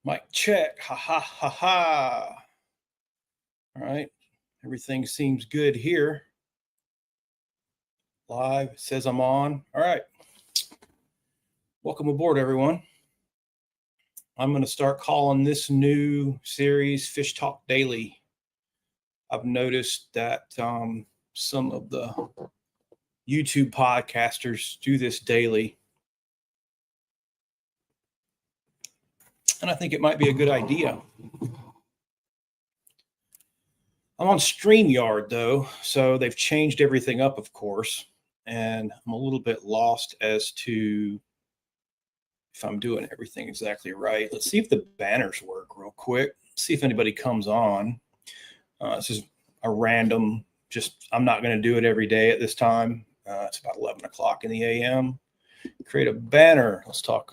Mic check. Ha ha ha ha. All right. Everything seems good here. Live says I'm on. All right. Welcome aboard, everyone. I'm going to start calling this new series Fish Talk Daily. I've noticed that some of the YouTube podcasters do this daily. And I think it might be a good idea. I'm on StreamYard, though, so they've changed everything up, of course, and I'm a little bit lost as to if I'm doing everything exactly right. Let's see if the banners work real quick. See if anybody comes on. This is a random, I'm not going to do it every day at this time. It's about 11 o'clock in the a.m. Create a banner. Let's talk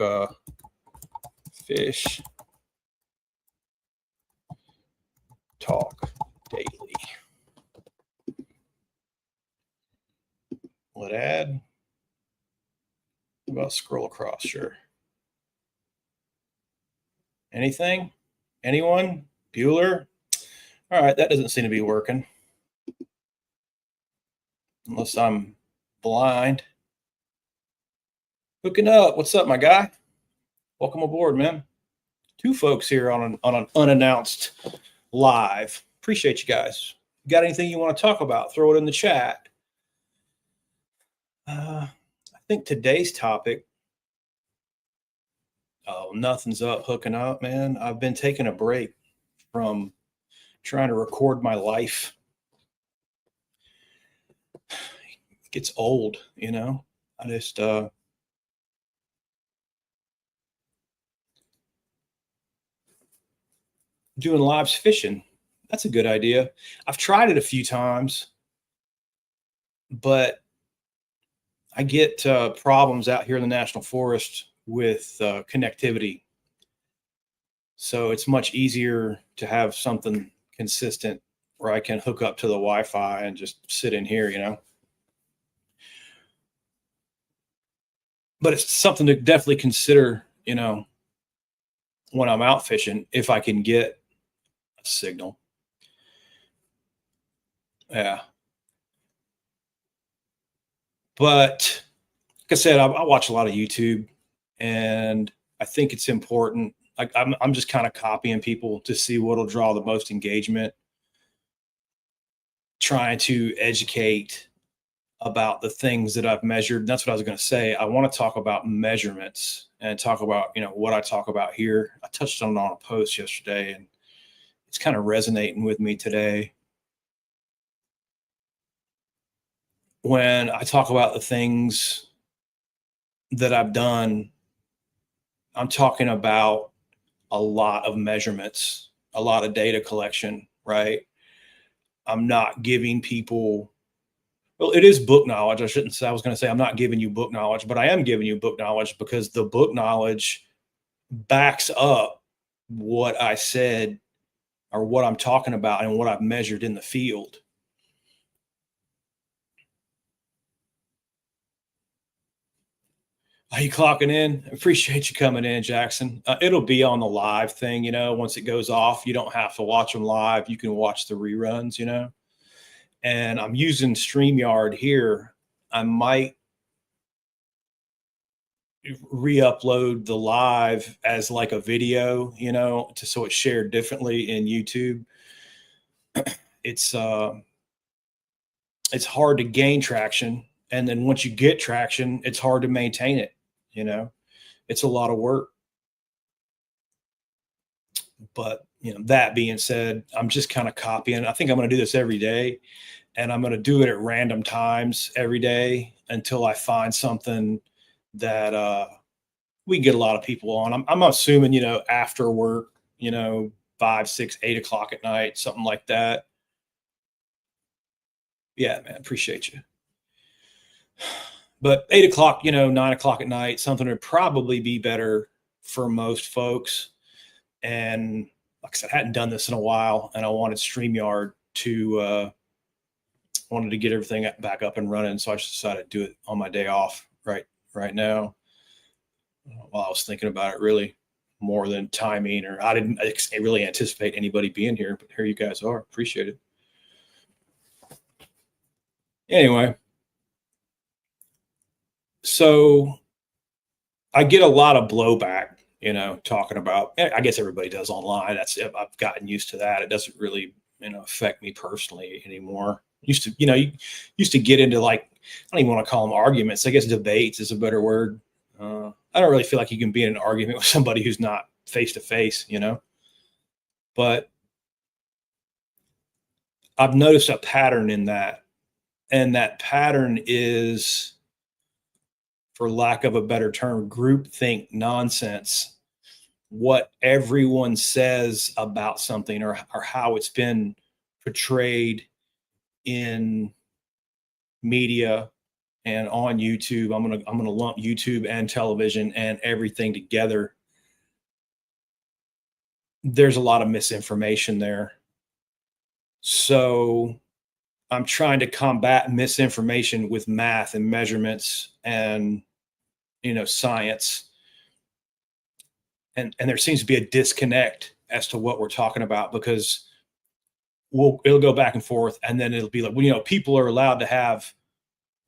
Fish Talk Daily. Will it add? How about scroll across? Sure. Anything? Anyone? Bueller? All right, that doesn't seem to be working. Unless I'm blind. Hooking up. What's up, my guy? Welcome aboard, man. Two folks here on an unannounced live. Appreciate you guys. Got anything you want to talk about? Throw it in the chat. I think today's topic. Oh, nothing's up. Hooking up, man. I've been taking a break from trying to record my life. It gets old, you know. I just doing live fishing. That's a good idea. I've tried it a few times, but I get problems out here in the national forest with connectivity. So it's much easier to have something consistent where I can hook up to the Wi-Fi and just sit in here, you know. But it's something to definitely consider, you know, when I'm out fishing, if I can get a signal. Yeah. But like I said, I watch a lot of YouTube, and I think it's important. I'm just kind of copying people to see what'll draw the most engagement, trying to educate about the things that I've measured. That's what I was going to say. I want to talk about measurements and talk about, you know, what I talk about here. I touched on it on a post yesterday, and it's kind of resonating with me today. When I talk about the things that I've done, I'm talking about a lot of measurements, a lot of data collection, right? I'm not giving people, well, it is book knowledge. I shouldn't say, I was going to say I'm not giving you book knowledge, but I am giving you book knowledge because the book knowledge backs up what I said or what I'm talking about and what I've measured in the field. Are you clocking in? Appreciate you coming in, Jackson. It'll be on the live thing, you know, once it goes off. You don't have to watch them live. You can watch the reruns, you know. And I'm using StreamYard here. I might re-upload the live as like a video, you know, so it's shared differently in YouTube. It's hard to gain traction, and then once you get traction, it's hard to maintain it, you know. It's a lot of work. But, you know, that being said, I'm just kind of copying. I think I'm going to do this every day, and I'm going to do it at random times every day until I find something that we can get a lot of people on. I'm assuming, you know, after work, you know, 5, 6, 8 o'clock at night, something like that. Yeah, man, appreciate you. But 8 o'clock, you know, 9 o'clock at night, something would probably be better for most folks. And like I said, I hadn't done this in a while, and I wanted StreamYard to wanted to get everything back up and running. So I just decided to do it on my day off right now. While I was thinking about it, really, more than timing, or I didn't really anticipate anybody being here, but here you guys are. Appreciate it. Anyway, so I get a lot of blowback, talking about, I guess everybody does online. I've gotten used to that. It doesn't really, affect me personally anymore. You used to get into, like, I don't even want to call them arguments. I guess debates is a better word. I don't really feel like you can be in an argument with somebody who's not face to face, but I've noticed a pattern in that. And that pattern is, for lack of a better term, groupthink nonsense. What everyone says about something, or how it's been portrayed in media and on YouTube. I'm gonna lump YouTube and television and everything together. There's a lot of misinformation there. So I'm trying to combat misinformation with math and measurements and, science. And there seems to be a disconnect as to what we're talking about, because it'll go back and forth, and then it'll be like, well, people are allowed to have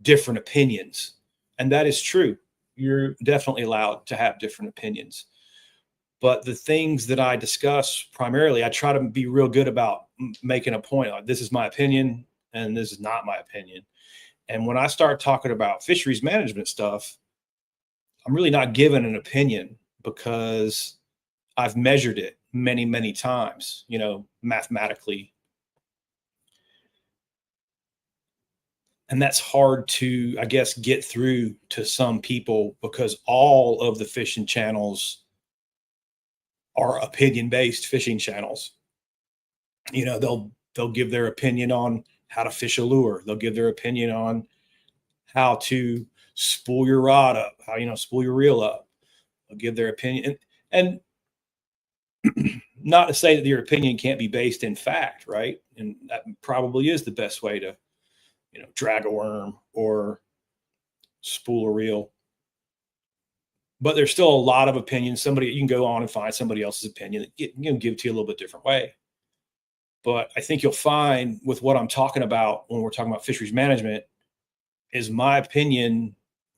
different opinions. And that is true. You're definitely allowed to have different opinions. But the things that I discuss primarily, I try to be real good about making a point. Like, this is my opinion and this is not my opinion. And when I start talking about fisheries management stuff, I'm really not giving an opinion, because I've measured it many, many times, mathematically. And that's hard to, I guess, get through to some people, because all of the fishing channels are opinion-based fishing channels. They'll give their opinion on how to fish a lure. They'll give their opinion on how to spool your rod up, how, spool your reel up. They'll give their opinion. And not to say that your opinion can't be based in fact, right? And that probably is the best way to, drag a worm or spool a reel. But there's still a lot of opinions. You can go on and find somebody else's opinion that can give to you a little bit different way. But I think you'll find, with what I'm talking about when we're talking about fisheries management, is my opinion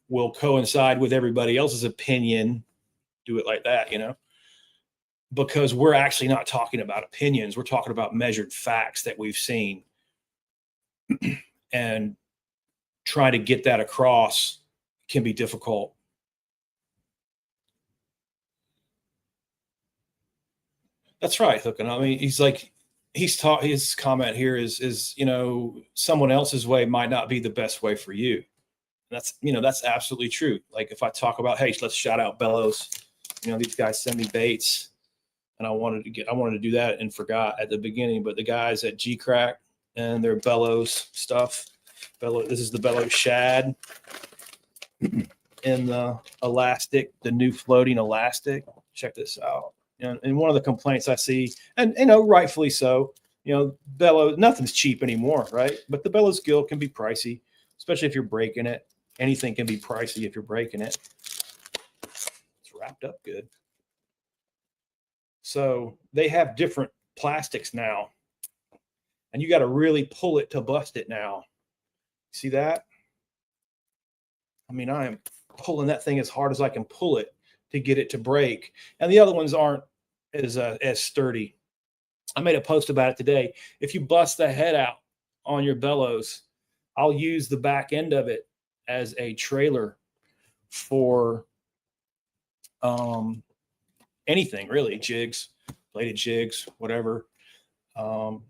will coincide with everybody else's opinion. Do it like that, because we're actually not talking about opinions. We're talking about measured facts that we've seen. And trying to get that across can be difficult. That's right, Hookin. I mean, his comment here is, someone else's way might not be the best way for you. That's absolutely true. Like, if I talk about, hey, let's shout out Bellows. These guys send me baits, and I wanted to do that and forgot at the beginning. But the guys at G Crack and their Bellows stuff, this is the Bellows shad in the elastic, the new floating elastic. Check this out. And one of the complaints I see, and rightfully so, Bellows, nothing's cheap anymore, right? But the Bellows gill can be pricey, especially if you're breaking it. Anything can be pricey if you're breaking it. It's wrapped up good. So they have different plastics now, and you got to really pull it to bust it now. See that? I mean, I am pulling that thing as hard as I can pull it to get it to break. And the other ones aren't as sturdy. I made a post about it today. If you bust the head out on your Bellows, I'll use the back end of it as a trailer for anything, really. Jigs, bladed jigs, whatever. And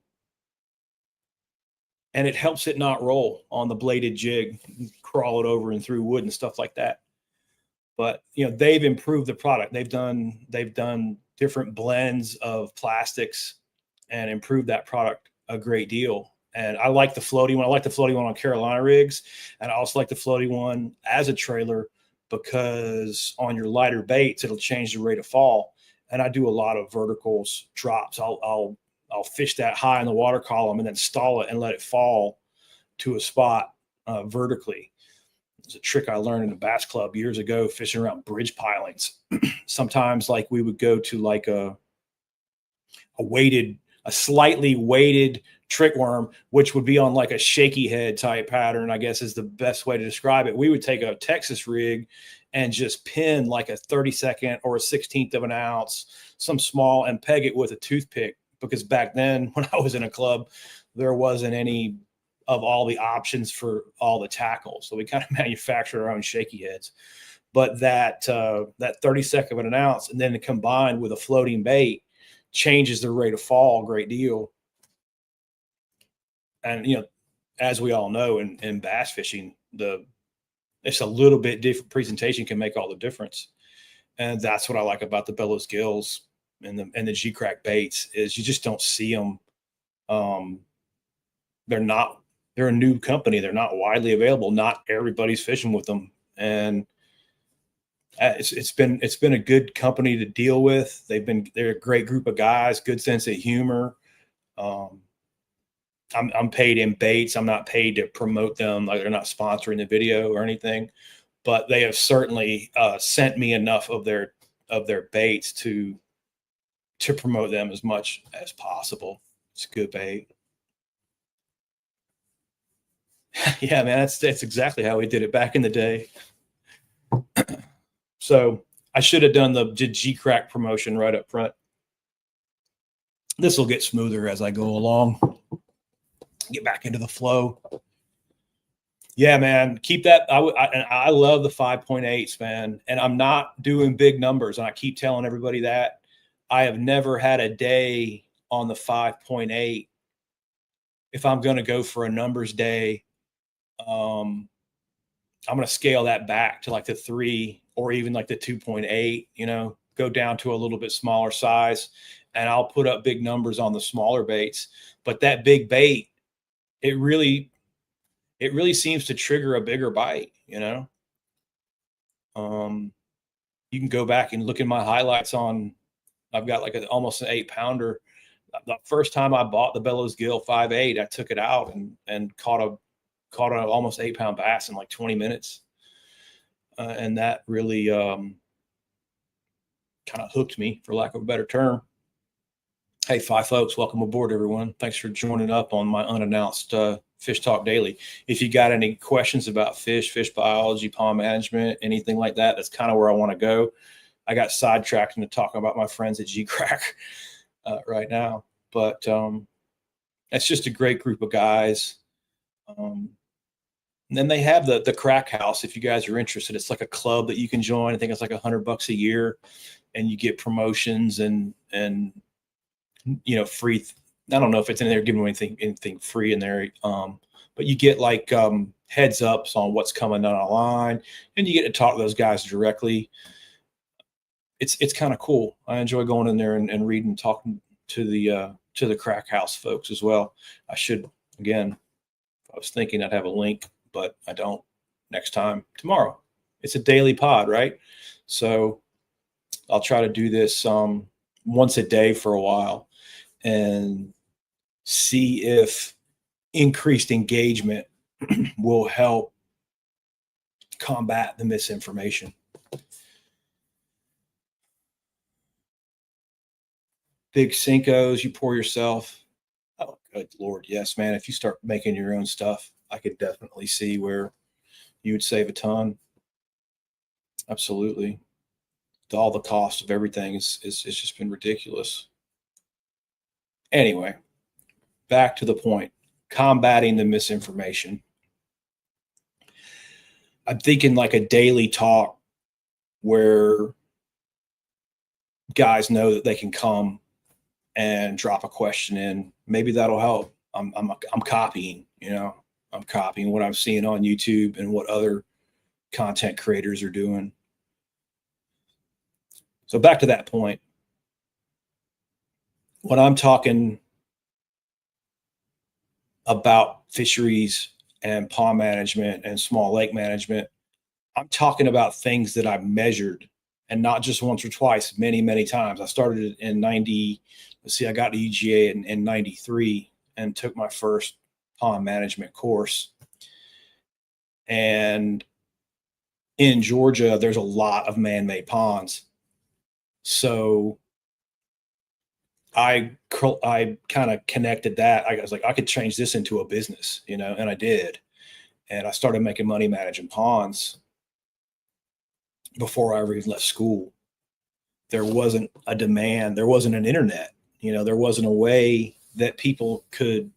it helps it not roll on the bladed jig, crawl it over and through wood and stuff like that. But they've improved the product. They've done different blends of plastics and improved that product a great deal. And I like the floating one. I like the floating one on Carolina rigs, and I also like the floating one as a trailer, because on your lighter baits, it'll change the rate of fall. And I do a lot of verticals drops. I'll fish that high in the water column and then stall it and let it fall to a spot vertically. It's a trick I learned in a bass club years ago, fishing around bridge pilings. Sometimes like we would go to like a slightly weighted trick worm, which would be on like a shaky head type pattern, I guess is the best way to describe it. We would take a Texas rig and just pin like a 32nd or a 16th of an ounce, some small, and peg it with a toothpick. Because back then when I was in a club, there wasn't any of all the options for all the tackle. So we kind of manufactured our own shaky heads. But that 32nd of an ounce, and then combined with a floating bait, changes the rate of fall a great deal. And as we all know, in bass fishing, it's a little bit different presentation can make all the difference. And that's what I like about the bellows gills and the G crack baits is you just don't see them. They're a new company. They're not widely available. Not everybody's fishing with them. And it's been a good company to deal with. They're a great group of guys, good sense of humor. I'm paid in baits. I'm not paid to promote them. Like they're not sponsoring the video or anything, but they have certainly sent me enough of their baits to promote them as much as possible. It's a good bait. Yeah, man, that's exactly how we did it back in the day. So I should have done the G crack promotion right up front. This will get smoother as I go along. Get back into the flow. Yeah, man, keep that. I love the 5.8s, man. And I'm not doing big numbers. And I keep telling everybody that. I have never had a day on the 5.8. If I'm going to go for a numbers day, I'm going to scale that back to like the 3 or even like the 2.8, go down to a little bit smaller size, and I'll put up big numbers on the smaller baits. But that big bait, it really seems to trigger a bigger bite, You can go back and look at my highlights I've got like almost an 8-pounder. The first time I bought the Bellows Gill 5.8, I took it out and caught an almost 8-pound bass in like 20 minutes. And that really kind of hooked me, for lack of a better term. Hey, Five Folks, welcome aboard, everyone. Thanks for joining up on my unannounced Fish Talk Daily. If you got any questions about fish biology, pond management, anything like that, that's kind of where I want to go. I got sidetracked into talking about my friends at G-Crack right now. But it's just a great group of guys. And then they have the Crack House. If you guys are interested, it's like a club that you can join. I think it's like $100 a year, and you get promotions and free. I don't know if it's in there giving anything free in there, but you get like heads ups on what's coming down the line, and you get to talk to those guys directly. It's kind of cool. I enjoy going in there and reading, talking to the Crack House folks as well. I should, again, I was thinking I'd have a link, but I don't. Next time, tomorrow. It's a daily pod, right? So I'll try to do this once a day for a while and see if increased engagement will help combat the misinformation. Big Cincos, you pour yourself. Oh, good Lord. Yes, man. If you start making your own stuff, I could definitely see where you would save a ton. Absolutely. All the cost of everything is just been ridiculous. Anyway, back to the point, combating the misinformation. I'm thinking like a daily talk where guys know that they can come and drop a question in. Maybe that'll help. I'm copying, I'm copying what I'm seeing on YouTube and what other content creators are doing. So back to that point, when I'm talking about fisheries and pond management and small lake management, I'm talking about things that I've measured, and not just once or twice, many, many times. I started in 90. I got to UGA in 93 and took my first pond management course. And in Georgia, there's a lot of man-made ponds. So I kind of connected that. I was like, I could change this into a business, and I did. And I started making money managing ponds before I ever even left school. There wasn't a demand. There wasn't an internet. There wasn't a way that people could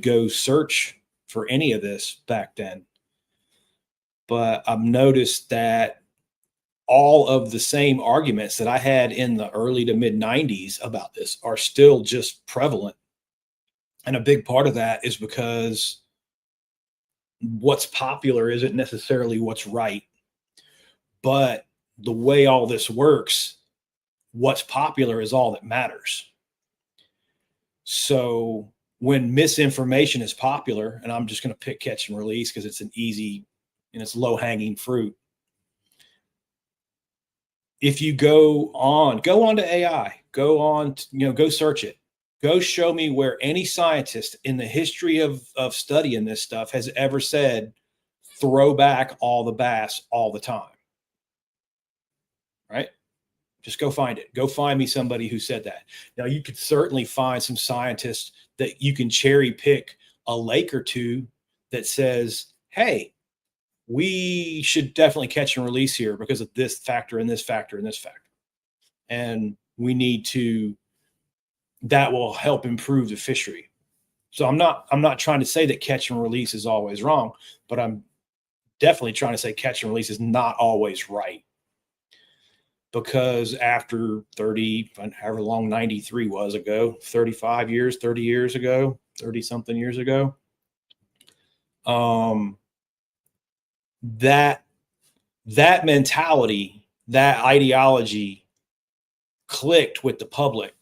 go search for any of this back then. But I've noticed that all of the same arguments that I had in the early to mid 90s about this are still just prevalent. And a big part of that is because what's popular isn't necessarily what's right. But the way all this works, what's popular is all that matters. So when misinformation is popular, and I'm just going to pick catch and release because it's an easy and it's low hanging fruit. If you go on to AI, go search it. Go show me where any scientist in the history of studying this stuff has ever said, throw back all the bass all the time. Right? Just go find it. Go find me somebody who said that. Now, you could certainly find some scientists that you can cherry pick a lake or two that says, hey, we should definitely catch and release here because of this factor and this factor and this factor. And we need to, that will help improve the fishery. So I'm not trying to say that catch and release is always wrong, but I'm definitely trying to say catch and release is not always right. Because after 30, however long 93 was ago, 35 years, 30 years ago, 30 something years ago, that mentality, that ideology clicked with the public,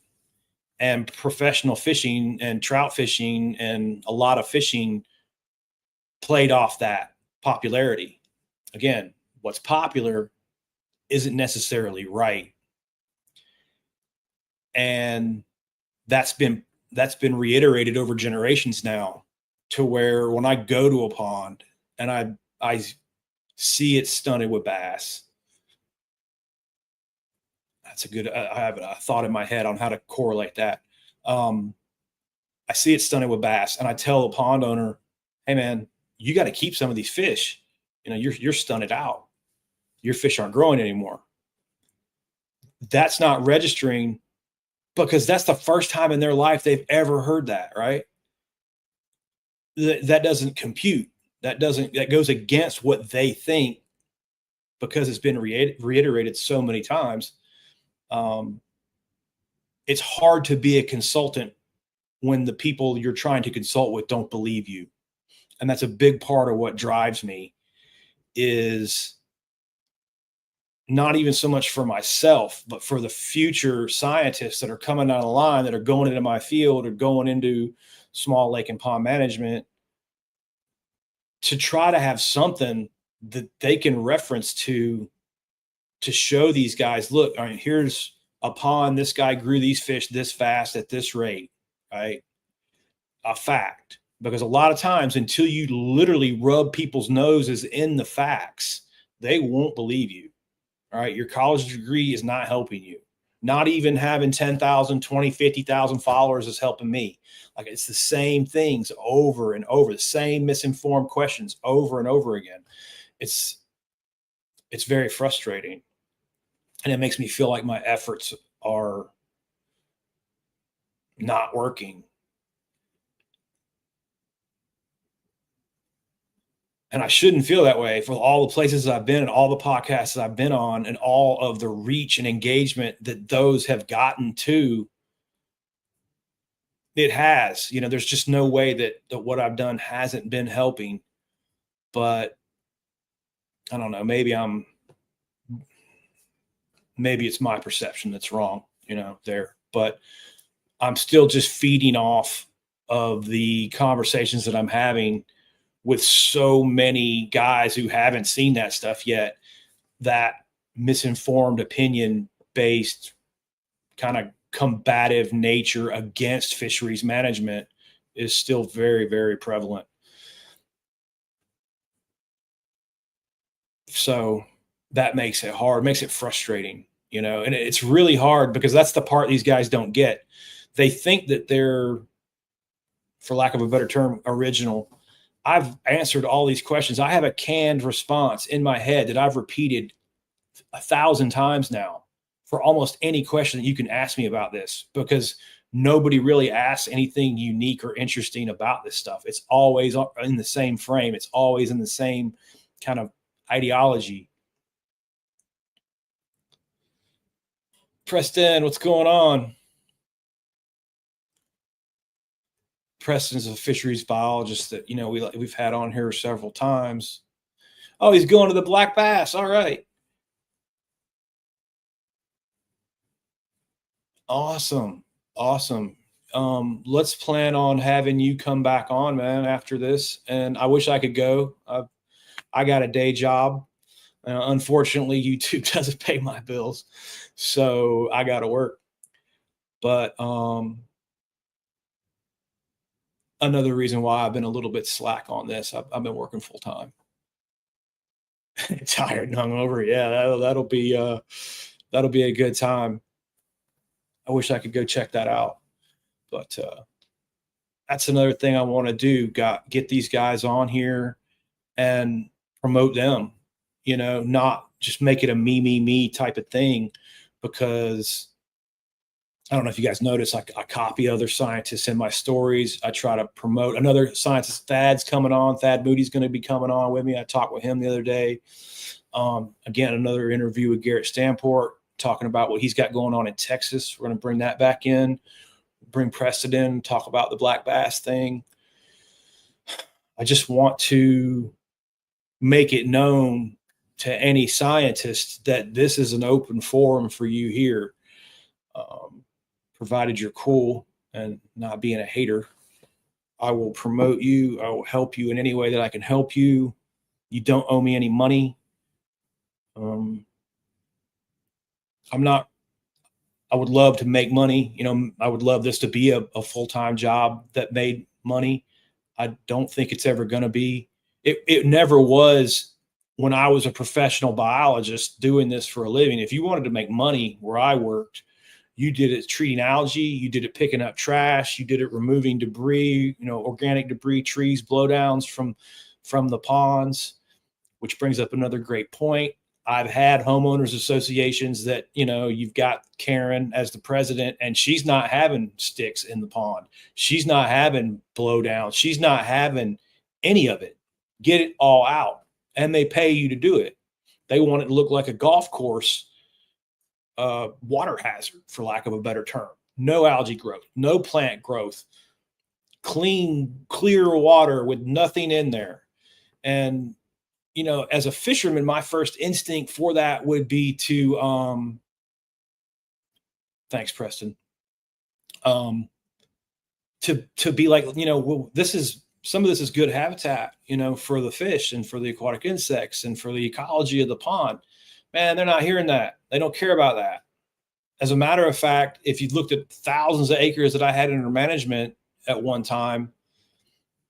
and professional fishing and trout fishing and a lot of fishing played off that popularity. Again, what's popular isn't necessarily right. And that's been reiterated over generations now, to where when I go to a pond and I see it stunted with bass, that's a good, I have a thought in my head on how to correlate that. I see it stunted with bass and I tell the pond owner, hey man, you got to keep some of these fish. You're stunted out. Your fish aren't growing anymore. That's not registering because that's the first time in their life they've ever heard that, right? That doesn't compute. That goes against what they think because it's been reiterated so many times. It's hard to be a consultant when the people you're trying to consult with don't believe you. And that's a big part of what drives me, is not even so much for myself, but for the future scientists that are coming down the line, that are going into my field or going into small lake and pond management, to try to have something that they can reference to show these guys, look, all right, here's a pond, this guy grew these fish this fast at this rate, right? A fact. Because a lot of times, until you literally rub people's noses in the facts, they won't believe you. All right. Your college degree is not helping you. Not even having 10,000, 20, 50,000 followers is helping me. Like, it's the same things over and over, the same misinformed questions over and over again. It's very frustrating. And it makes me feel like my efforts are not working. And I shouldn't feel that way for all the places I've been and all the podcasts that I've been on and all of the reach and engagement that those have gotten to. It has, there's just no way that what I've done hasn't been helping. But I don't know, maybe it's my perception that's wrong, there. But I'm still just feeding off of the conversations that I'm having with so many guys who haven't seen that stuff yet. That misinformed, opinion based, kind of combative nature against fisheries management is still very, very prevalent. So that makes it hard, makes it frustrating, and it's really hard because that's the part these guys don't get. They think that they're, for lack of a better term, original. I've answered all these questions. I have a canned response in my head that I've repeated 1,000 times now for almost any question that you can ask me about this, because nobody really asks anything unique or interesting about this stuff. It's always in the same frame. It's always in the same kind of ideology. Preston, what's going on? Preston's a fisheries biologist that we've had on here several times. Oh, he's going to the black bass. All right. Awesome. Awesome. Let's plan on having you come back on, man, after this. And I wish I could go. I got a day job. Unfortunately, YouTube doesn't pay my bills, so I got to work. But another reason why I've been a little bit slack on this, I've been working full time. Tired and hungover. Yeah, that'll be a good time. I wish I could go check that out, but that's another thing I want to do. Get these guys on here and promote them. Not just make it a me type of thing, because I don't know if you guys notice, I copy other scientists in my stories. I try to promote another scientist. Thad's coming on. Thad Moody's going to be coming on with me. I talked with him the other day. Again, another interview with Garrett Stamport, talking about what he's got going on in Texas. We're going to bring that back in, bring Preston in, talk about the black bass thing. I just want to make it known to any scientist that this is an open forum for you here, provided you're cool and not being a hater. I will promote you. I will help you in any way that I can help you. You don't owe me any money. I would love to make money. I would love this to be a full-time job that made money. I don't think it's ever going to be. It never was when I was a professional biologist doing this for a living. If you wanted to make money where I worked, you did it treating algae, you did it picking up trash, you did it removing debris, organic debris, trees, blowdowns from the ponds, which brings up another great point. I've had homeowners associations that, you've got Karen as the president, and she's not having sticks in the pond. She's not having blowdowns. She's not having any of it. Get it all out. And they pay you to do it. They want it to look like a golf course water hazard, for lack of a better term. No algae growth, no plant growth, clean, clear water with nothing in there. And as a fisherman, my first instinct for that would be to, thanks, Preston, to be like, well, some of this is good habitat, for the fish and for the aquatic insects and for the ecology of the pond. Man, they're not hearing that. They don't care about that. As a matter of fact, if you looked at thousands of acres that I had under management at one time,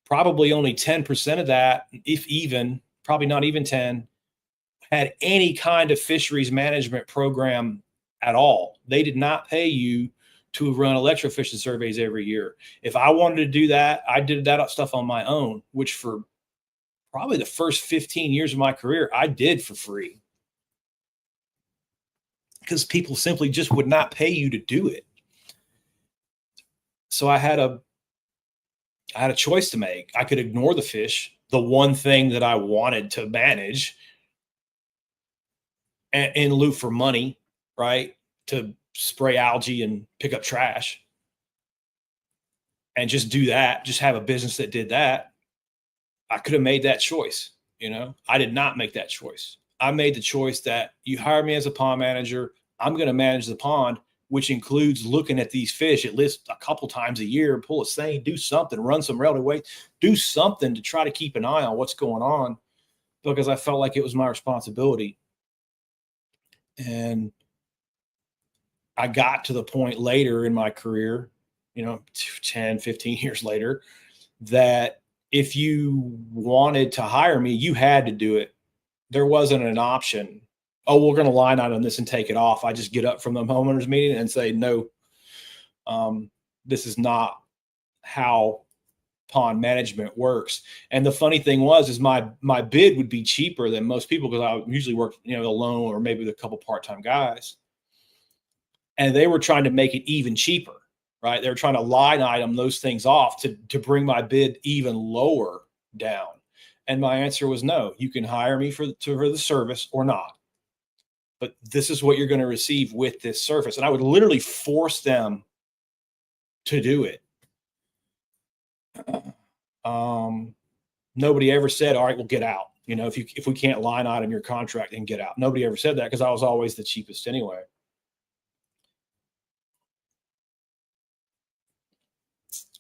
probably only 10% of that, if even, probably not even 10, had any kind of fisheries management program at all. They did not pay you to run electrofishing surveys every year. If I wanted to do that, I did that stuff on my own, which for probably the first 15 years of my career, I did for free, because people simply just would not pay you to do it. So I had a choice to make. I could ignore the fish, the one thing that I wanted to manage, in lieu for money, right? To spray algae and pick up trash, and just do that, just have a business that did that. I could have made that choice. I did not make that choice. I made the choice that you hire me as a pond manager. I'm going to manage the pond, which includes looking at these fish at least a couple times a year, pull a seine, do something, run some relative weight, do something to try to keep an eye on what's going on, because I felt like it was my responsibility. And I got to the point later in my career, 10, 15 years later, that if you wanted to hire me, you had to do it. there wasn't an option. Oh, we're going to line item this and take it off. I just get up from the homeowners meeting and say, no, this is not how pond management works. And the funny thing is my bid would be cheaper than most people because I usually work, alone or maybe with a couple part-time guys. And they were trying to make it even cheaper, right? They were trying to line item those things off to bring my bid even lower down. And my answer was no, you can hire me for the service or not. But this is what you're going to receive with this service. And I would literally force them to do it. Nobody ever said, all right, we'll get out. If we can't line item your contract and get out. Nobody ever said that because I was always the cheapest anyway.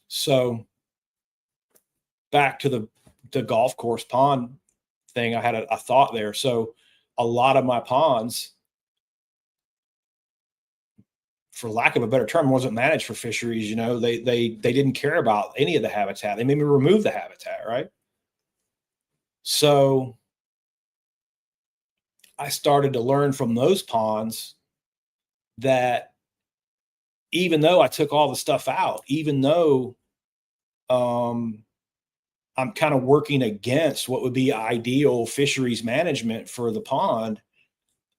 So back to the golf course pond thing, I had a thought there. So a lot of my ponds, for lack of a better term, wasn't managed for fisheries. They didn't care about any of the habitat. They made me remove the habitat, right? So I started to learn from those ponds that even though I took all the stuff out, even though I'm kind of working against what would be ideal fisheries management for the pond,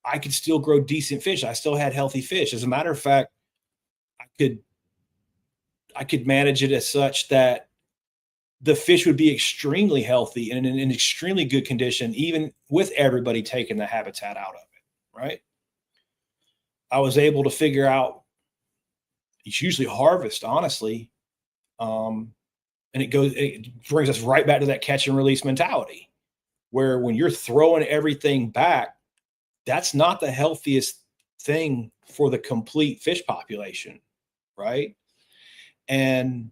I could still grow decent fish. I still had healthy fish. As a matter of fact, I could manage it as such that the fish would be extremely healthy and in extremely good condition, even with everybody taking the habitat out of it, right? I was able to figure out it's usually harvest, honestly. And it brings us right back to that catch and release mentality, where when you're throwing everything back, that's not the healthiest thing for the complete fish population, right? And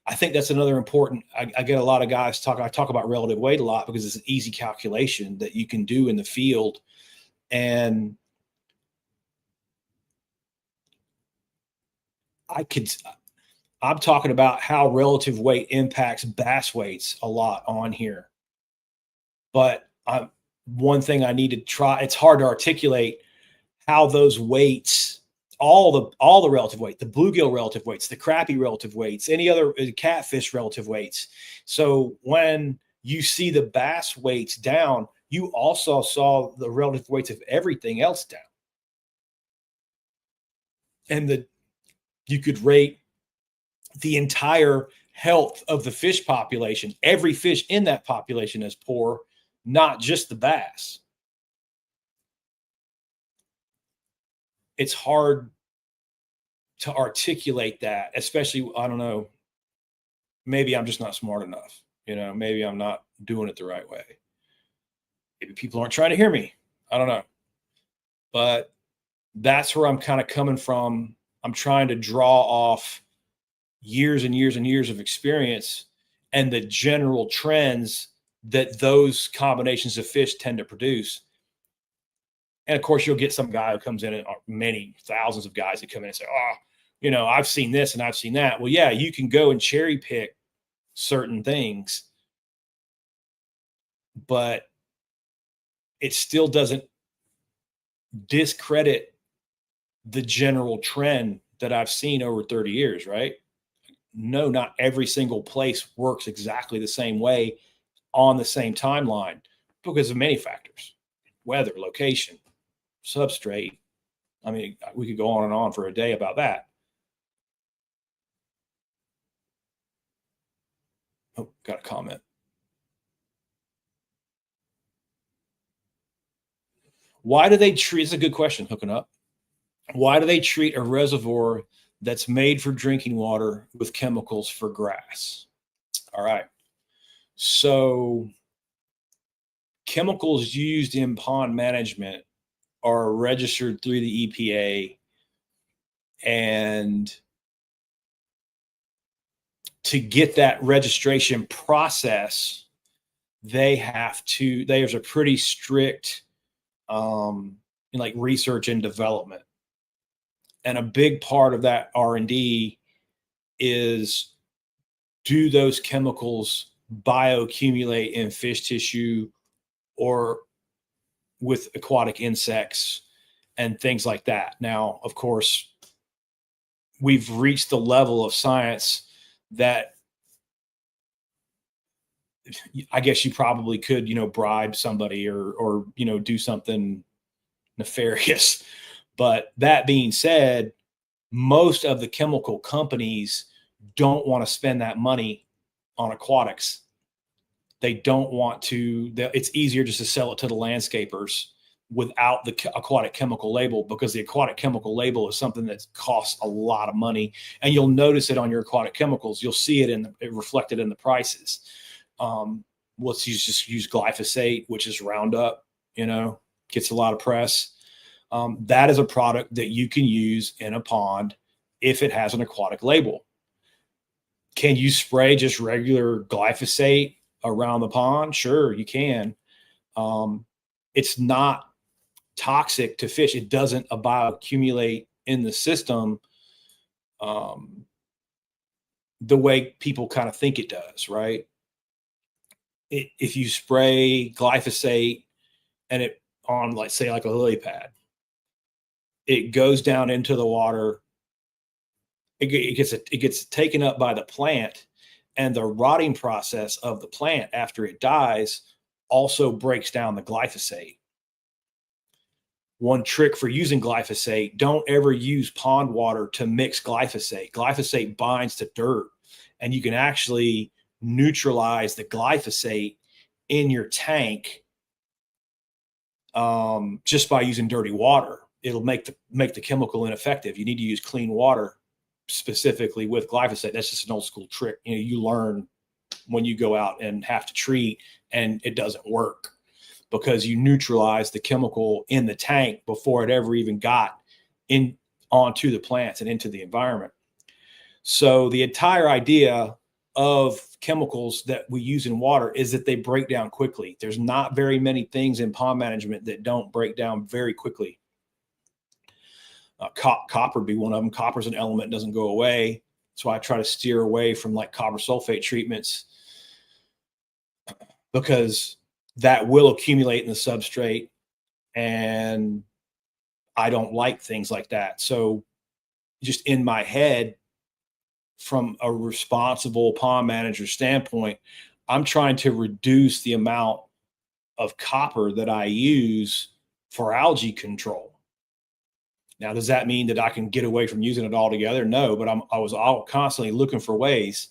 I think that's another important. I get a lot of guys I talk about relative weight a lot because it's an easy calculation that you can do in the field. And I'm talking about how relative weight impacts bass weights a lot on here. But one thing I need to try, it's hard to articulate how those weights, all the relative weight, the bluegill relative weights, the crappie relative weights, any other catfish relative weights. So when you see the bass weights down, you also saw the relative weights of everything else down. And you could rate the entire health of the fish population. Every fish in that population is poor, not just the bass. It's hard to articulate that, especially, I don't know, maybe I'm just not smart enough. Maybe I'm not doing it the right way. Maybe people aren't trying to hear me. I don't know. But that's where I'm kind of coming from. I'm trying to draw off years and years and years of experience and the general trends that those combinations of fish tend to produce. And of course, you'll get some guy who comes in, or many thousands of guys that come in and say, oh, I've seen this and I've seen that. Well, yeah, you can go and cherry pick certain things, but it still doesn't discredit the general trend that I've seen over 30 years, right? No, not every single place works exactly the same way on the same timeline because of many factors: weather, location, substrate. I mean, we could go on and on for a day about that. Oh, got a comment. Why do they treat, it's a good question, hooking up. Why do they treat a reservoir that's made for drinking water with chemicals for grass? All right. So chemicals used in pond management are registered through the EPA, and to get that registration process, there's a pretty strict like research and development. And a big part of that R&D is, do those chemicals bioaccumulate in fish tissue, or with aquatic insects and things like that. Now, of course, we've reached the level of science that I guess you probably could, bribe somebody or do something nefarious. But that being said, most of the chemical companies don't want to spend that money on aquatics. They don't want to. It's easier just to sell it to the landscapers without the aquatic chemical label, because the aquatic chemical label is something that costs a lot of money, and you'll notice it on your aquatic chemicals. You'll see it reflected in the prices. Let's just use glyphosate, which is Roundup. Gets a lot of press. That is a product that you can use in a pond if it has an aquatic label. Can you spray just regular glyphosate around the pond? Sure, you can. It's not toxic to fish. It doesn't bioaccumulate in the system the way people kind of think it does, right? If you spray glyphosate and it on, like, say, like a lily pad, it goes down into the water. It gets taken up by the plant, and the rotting process of the plant after it dies also breaks down the glyphosate. One trick for using glyphosate: don't ever use pond water to mix glyphosate. Glyphosate binds to dirt, and you can actually neutralize the glyphosate in your tank just by using dirty water. It'll make the chemical ineffective. You need to use clean water specifically with glyphosate. That's just an old school trick. You learn when you go out and have to treat and it doesn't work, because you neutralize the chemical in the tank before it ever even got onto the plants and into the environment. So the entire idea of chemicals that we use in water is that they break down quickly. There's not very many things in pond management that don't break down very quickly. Copper would be one of them. Copper's an element, doesn't go away. That's why I try to steer away from like copper sulfate treatments, because that will accumulate in the substrate, and I don't like things like that. So just in my head, from a responsible pond manager standpoint, I'm trying to reduce the amount of copper that I use for algae control. Now, does that mean that I can get away from using it altogether? No, but I was constantly looking for ways.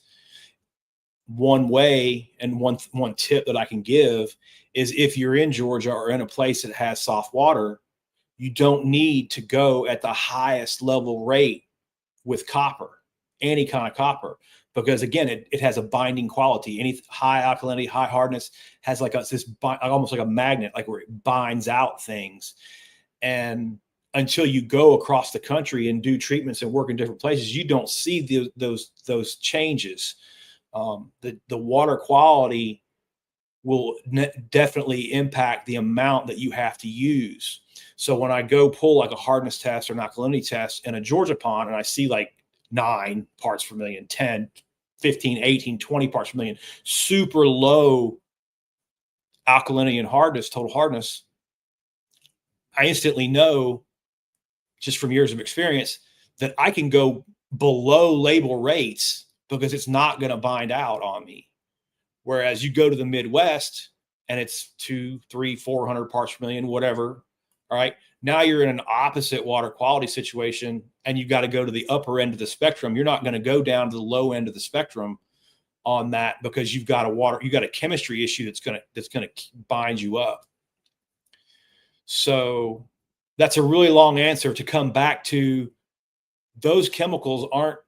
One way and one tip that I can give is, if you're in Georgia or in a place that has soft water, you don't need to go at the highest level rate with copper, any kind of copper, because again, it has a binding quality. Any high alkalinity, high hardness has like almost like a magnet, like where it binds out things. And until you go across the country and do treatments and work in different places, you don't see those changes. The water quality will definitely impact the amount that you have to use. So when I go pull like a hardness test or an alkalinity test in a Georgia pond, and I see like 9 parts per million, 10, 15, 18, 20 parts per million, super low alkalinity and hardness, total hardness, I instantly know, just from years of experience, that I can go below label rates because it's not going to bind out on me. Whereas you go to the Midwest and it's 200, 300, 400 parts per million, whatever. All right. Now you're in an opposite water quality situation, and you've got to go to the upper end of the spectrum. You're not going to go down to the low end of the spectrum on that, because you've got a chemistry issue that's going to bind you up. So that's a really long answer to come back to: those chemicals aren't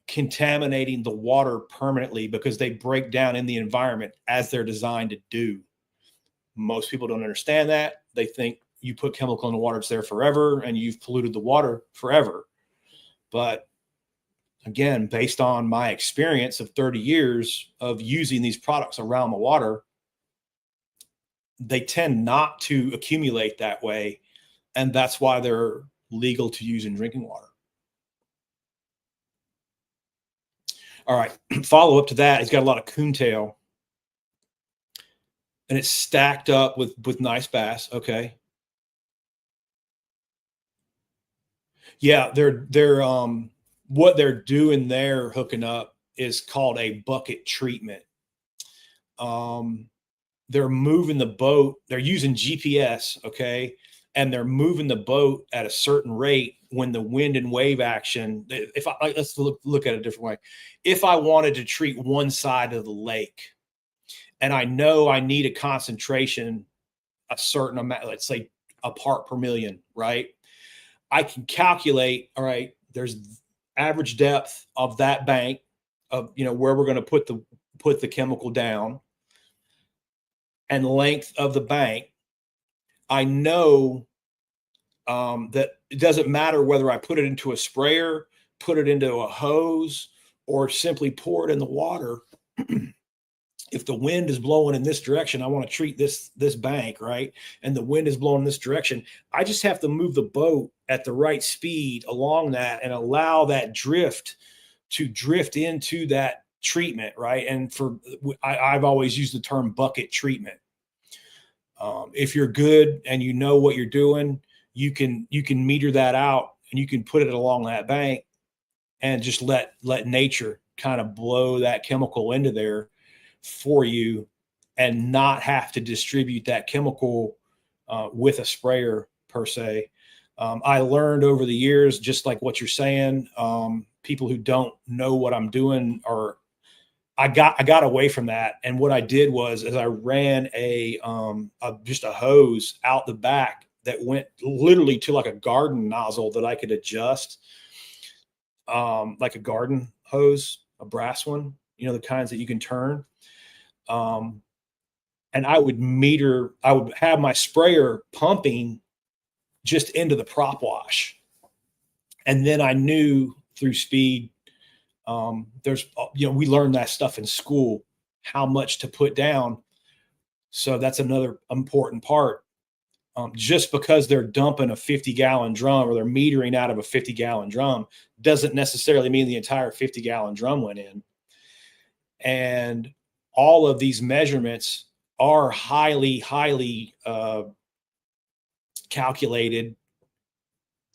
contaminating the water permanently, because they break down in the environment as they're designed to do. Most people don't understand that. They think you put chemical in the water, it's there forever, and you've polluted the water forever. But again, based on my experience of 30 years of using these products around the water, they tend not to accumulate that way. And that's why they're legal to use in drinking water. All right. Follow up to that, he's got a lot of coontail, and it's stacked up with nice bass. Okay. Yeah, they're what they're doing there, hooking up, is called a bucket treatment. Um, they're moving the boat. They're using GPS, okay, and they're moving the boat at a certain rate when the wind and wave action. If I let's look at it a different way. If I wanted to treat one side of the lake, and I know I need a concentration a certain amount, let's say a part per million, right? I can calculate, all right, there's average depth of that bank of, where we're going to put the chemical down, and length of the bank. I know that it doesn't matter whether I put it into a sprayer, put it into a hose, or simply pour it in the water. If the wind is blowing in this direction, I want to treat this bank, right? And the wind is blowing in this direction. I just have to move the boat at the right speed along that and allow that drift to drift into that treatment, right? And I've always used the term bucket treatment. If you're good and you know what you're doing, you can meter that out and you can put it along that bank and just let nature kind of blow that chemical into there for you, and not have to distribute that chemical with a sprayer per se. I learned over the years, just like what you're saying, people who don't know what I'm doing, or I got away from that. And what I did was, I ran just a hose out the back that went literally to like a garden nozzle that I could adjust, like a garden hose, a brass one, the kinds that you can turn. Um, and I would have my sprayer pumping just into the prop wash. And then I knew through speed, we learned that stuff in school, how much to put down. So that's another important part. Just because they're dumping a 50-gallon drum, or they're metering out of a 50-gallon drum, doesn't necessarily mean the entire 50-gallon drum went in. And all of these measurements are highly, highly calculated.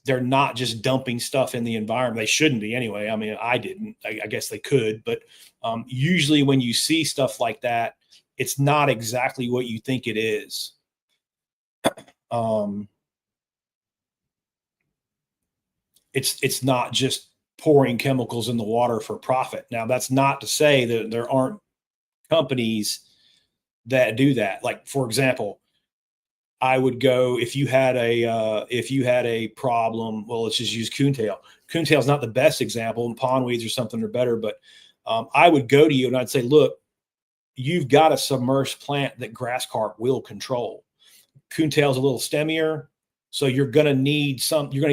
They're not just dumping stuff in the environment. They shouldn't be anyway. I mean, I didn't. I guess they could, but usually when you see stuff like that, it's not exactly what you think it is. It's not just pouring chemicals in the water for profit. Now, that's not to say that there aren't companies that do that. Like, for example, I would go, if you had a problem. Well, let's just use coontail. Coontail is not the best example, and pondweeds or something are better. But I would go to you and I'd say, look, you've got a submerged plant that grass carp will control. Coontail is a little stemmier, so you're going to need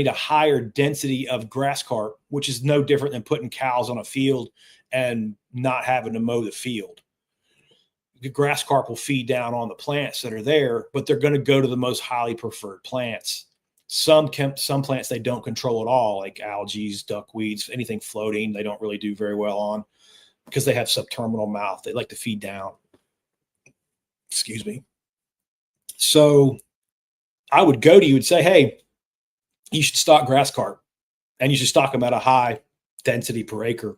a higher density of grass carp, which is no different than putting cows on a field and not having to mow the field. The grass carp will feed down on the plants that are there, but they're going to go to the most highly preferred plants. Some plants they don't control at all, like algae, duckweeds, anything floating, they don't really do very well on, because they have subterminal mouth. They like to feed down. Excuse me. So I would go to you and say, hey, you should stock grass carp, and you should stock them at a high density per acre,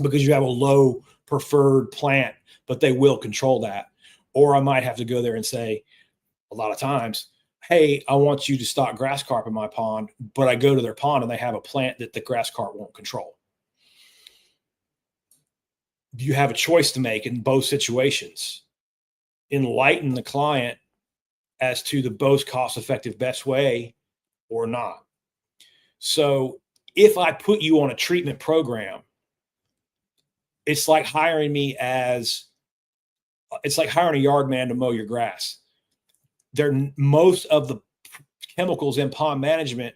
because you have a low preferred plant, but they will control that. Or I might have to go there and say, a lot of times, hey, I want you to stock grass carp in my pond, but I go to their pond and they have a plant that the grass carp won't control. You have a choice to make in both situations. Enlighten the client as to the most cost-effective best way, or not. So if I put you on a treatment program, it's like hiring a yard man to mow your grass. Most of the chemicals in pond management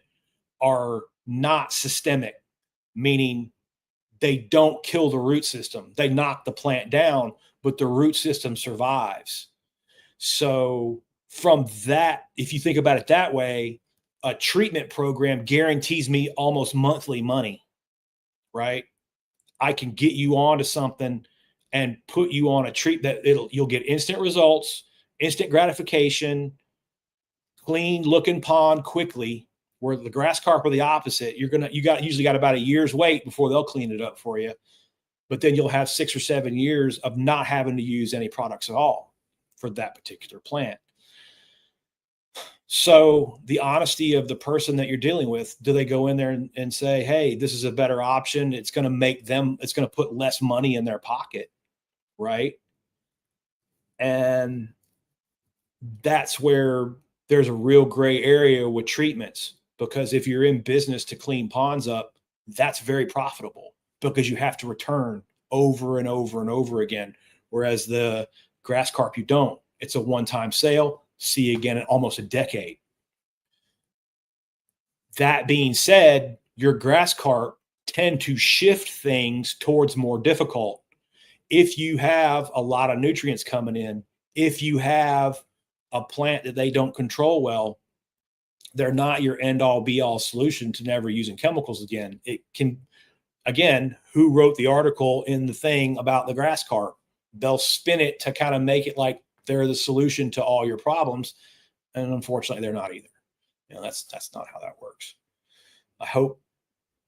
are not systemic, meaning they don't kill the root system. They knock the plant down, but the root system survives. So from that, if you think about it that way, a treatment program guarantees me almost monthly money, right? I can get you onto something and put you on a treat that you'll get instant results, instant gratification, clean looking pond quickly, Where the grass carp are the opposite. You usually got about a year's wait before they'll clean it up for you. But then you'll have 6 or 7 years of not having to use any products at all for that particular plant. So the honesty of the person that you're dealing with, do they go in there and say, hey, this is a better option? It's going to put less money in their pocket, right? And that's where there's a real gray area with treatments, because if you're in business to clean ponds up, that's very profitable because you have to return over and over and over again. Whereas the grass carp, you don't. It's a one-time sale. See you again in almost a decade. That being said, your grass carp tend to shift things towards more difficult. If you have a lot of nutrients coming in, if you have a plant that they don't control well, they're not your end all be all solution to never using chemicals again. It can, again, who wrote the article in the thing about the grass carp? They'll spin it to kind of make it like they're the solution to all your problems. And unfortunately, they're not either. That's not how that works. I hope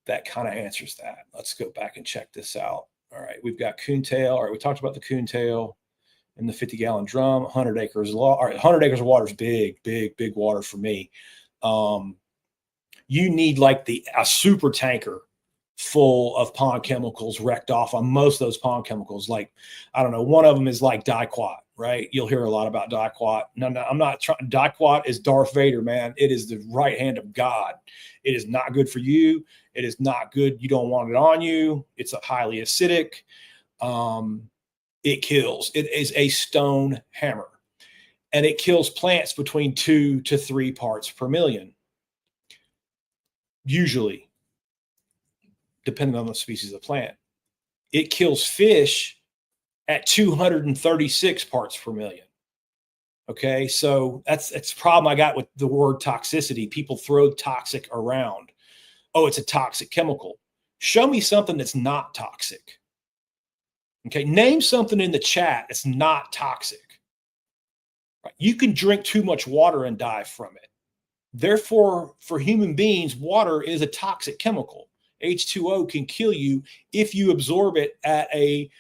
that kind of answers that. Let's go back and check this out. All right, we've got coontail. All right, we talked about the coontail in the 50-gallon drum. 100 acres. All right, 100 acres of water is big water for me. You need like a super tanker full of pond chemicals wrecked off on most of those pond chemicals. Like, I don't know, one of them is like diquat, right? You'll hear a lot about diquat. No, I'm not trying. Diquat is Darth Vader, man. It is the right hand of God. It is not good for you. It is not good. You don't want it on you. It's a highly acidic. It kills. It is a stone hammer, and it kills plants between 2 to 3 parts per million, usually, depending on the species of plant. It kills fish at 236 parts per million. Okay, so that's a problem I got with the word toxicity. People throw toxic around. Oh, it's a toxic chemical. Show me something that's not toxic. Okay, name something in the chat that's not toxic. Right? You can drink too much water and die from it. Therefore, for human beings, water is a toxic chemical. H2O can kill you if you absorb it at a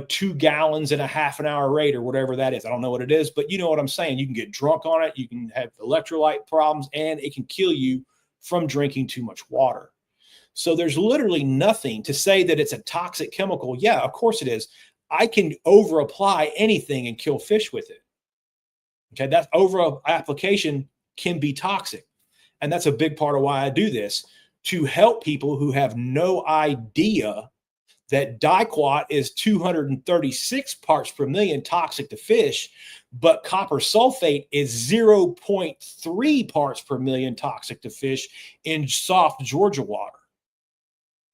2 gallons in a half an hour rate or whatever that is. I don't know what it is, but you know what I'm saying. You can get drunk on it. You can have electrolyte problems, and it can kill you from drinking too much water. So there's literally nothing to say that it's a toxic chemical. Yeah, of course it is. I can over apply anything and kill fish with it. Okay, that over application can be toxic. And that's a big part of why I do this, to help people who have no idea that diquat is 236 parts per million toxic to fish, but copper sulfate is 0.3 parts per million toxic to fish in soft Georgia water,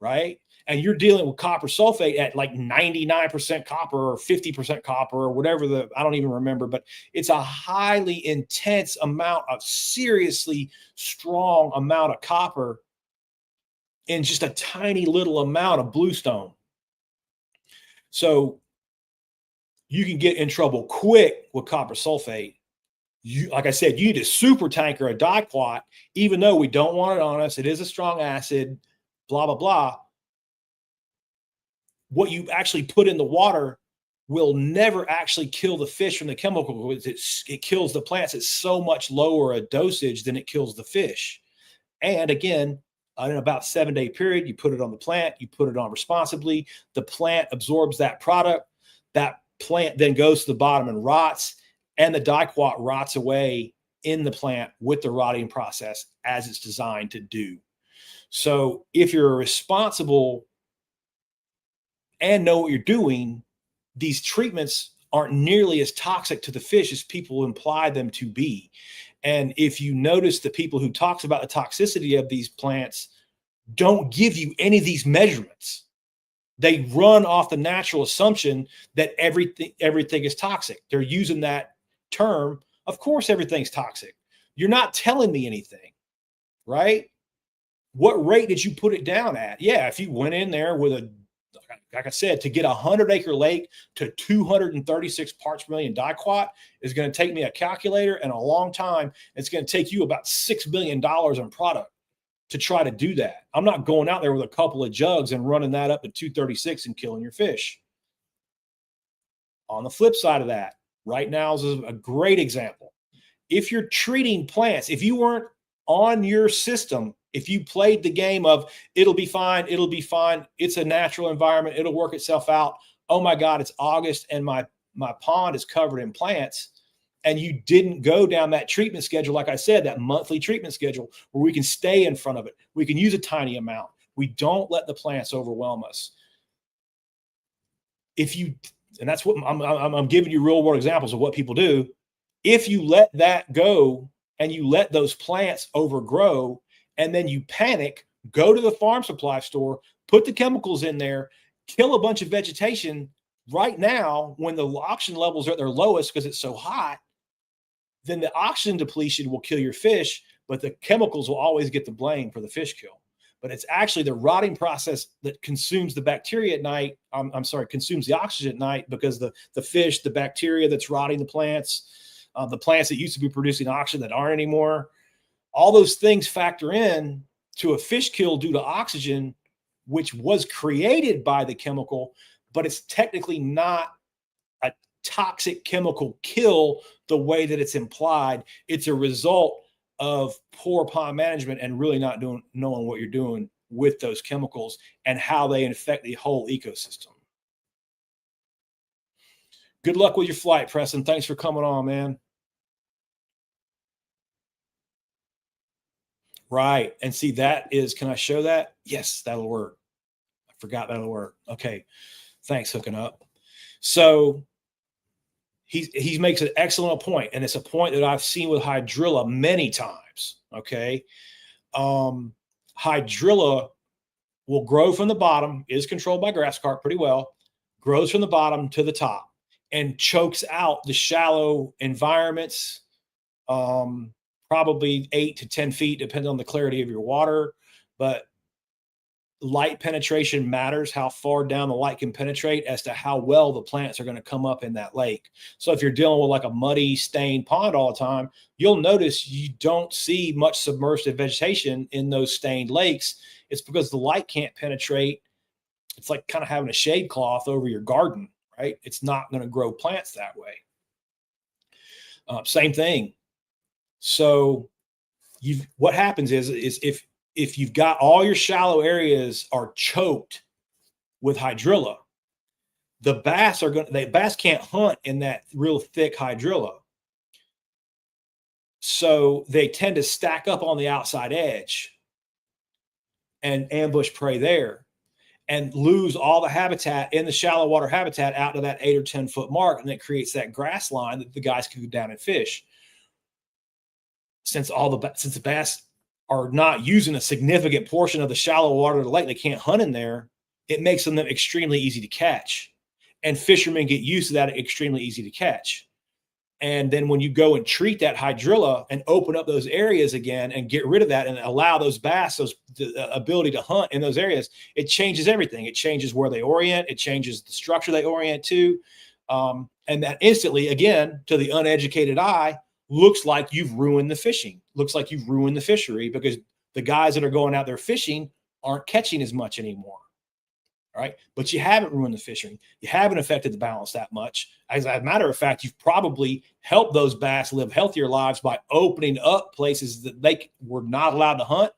right? And you're dealing with copper sulfate at like 99% copper or 50% copper or whatever I don't even remember, but it's a highly intense amount of seriously strong amount of copper in just a tiny little amount of bluestone. So you can get in trouble quick with copper sulfate. Like I said, you need a super tanker of diquat, even though we don't want it on us. It is a strong acid, blah, blah, blah. What you actually put in the water will never actually kill the fish from the chemical. It kills the plants at so much lower a dosage than it kills the fish. And again, in about 7-day period, you put it on the plant, you put it on responsibly, the plant absorbs that product, that plant then goes to the bottom and rots, and the diquat rots away in the plant with the rotting process as it's designed to do. So if you're responsible and know what you're doing, these treatments aren't nearly as toxic to the fish as people imply them to be. And if you notice, the people who talks about the toxicity of these plants don't give you any of these measurements. They run off the natural assumption that everything is toxic. They're using that term. Of course, everything's toxic. You're not telling me anything, right? What rate did you put it down at? Yeah, if you went in there with like I said, to get a 100-acre lake to 236 parts per million diquat is going to take me a calculator and a long time. It's going to take you about $6 billion in product. to try to do that. I'm not going out there with a couple of jugs and running that up to 236 and killing your fish. On the flip side of that, right now is a great example. If you're treating plants, if you weren't on your system, if you played the game of it'll be fine, it's a natural environment, it'll work itself out. Oh my God, it's August and my pond is covered in plants. And you didn't go down that treatment schedule, like I said, that monthly treatment schedule where we can stay in front of it. We can use a tiny amount. We don't let the plants overwhelm us. And that's what I'm giving you real world examples of what people do. If you let that go and you let those plants overgrow and then you panic, go to the farm supply store, put the chemicals in there, kill a bunch of vegetation right now when the oxygen levels are at their lowest because it's so hot, then the oxygen depletion will kill your fish, but the chemicals will always get the blame for the fish kill. But it's actually the rotting process that consumes the bacteria at night. Consumes the oxygen at night because the fish, the bacteria that's rotting the plants that used to be producing oxygen that aren't anymore, all those things factor in to a fish kill due to oxygen, which was created by the chemical, but it's technically not a toxic chemical kill the way that it's implied. It's a result of poor pond management and really not knowing what you're doing with those chemicals and how they infect the whole ecosystem. Good luck with your flight, Preston. Thanks for coming on, man. Right. And see, that is, can I show that? Yes, that'll work. I forgot that'll work. Okay. Thanks, hooking up. So he makes an excellent point, and it's a point that I've seen with hydrilla many times. Okay. Hydrilla will grow from the bottom, is controlled by grass carp pretty well, grows from the bottom to the top and chokes out the shallow environments, probably 8 to 10 feet, depending on the clarity of your water. But light penetration matters, how far down the light can penetrate as to how well the plants are going to come up in that lake. So if you're dealing with like a muddy, stained pond all the time, you'll notice you don't see much submerged vegetation in those stained lakes. It's because the light can't penetrate. It's like kind of having a shade cloth over your garden, right? It's not going to grow plants that way. Same thing. So what happens is if you've got all your shallow areas are choked with hydrilla, the bass can't hunt in that real thick hydrilla. So they tend to stack up on the outside edge and ambush prey there and lose all the habitat in the shallow water habitat out to that 8 or 10 foot mark. And it creates that grass line that the guys can go down and fish. Since the bass are not using a significant portion of the shallow water of the lake, they can't hunt in there. It makes them extremely easy to catch. And fishermen get used to that, extremely easy to catch. And then when you go and treat that hydrilla and open up those areas again and get rid of that and allow those bass, the ability to hunt in those areas, it changes everything. It changes where they orient. It changes the structure they orient to. And that instantly, again, to the uneducated eye, looks like you've ruined the fishing, looks like you've ruined the fishery because the guys that are going out there fishing aren't catching as much anymore. All right. But you haven't ruined the fishing. You haven't affected the balance that much. As a matter of fact, you've probably helped those bass live healthier lives by opening up places that they were not allowed to hunt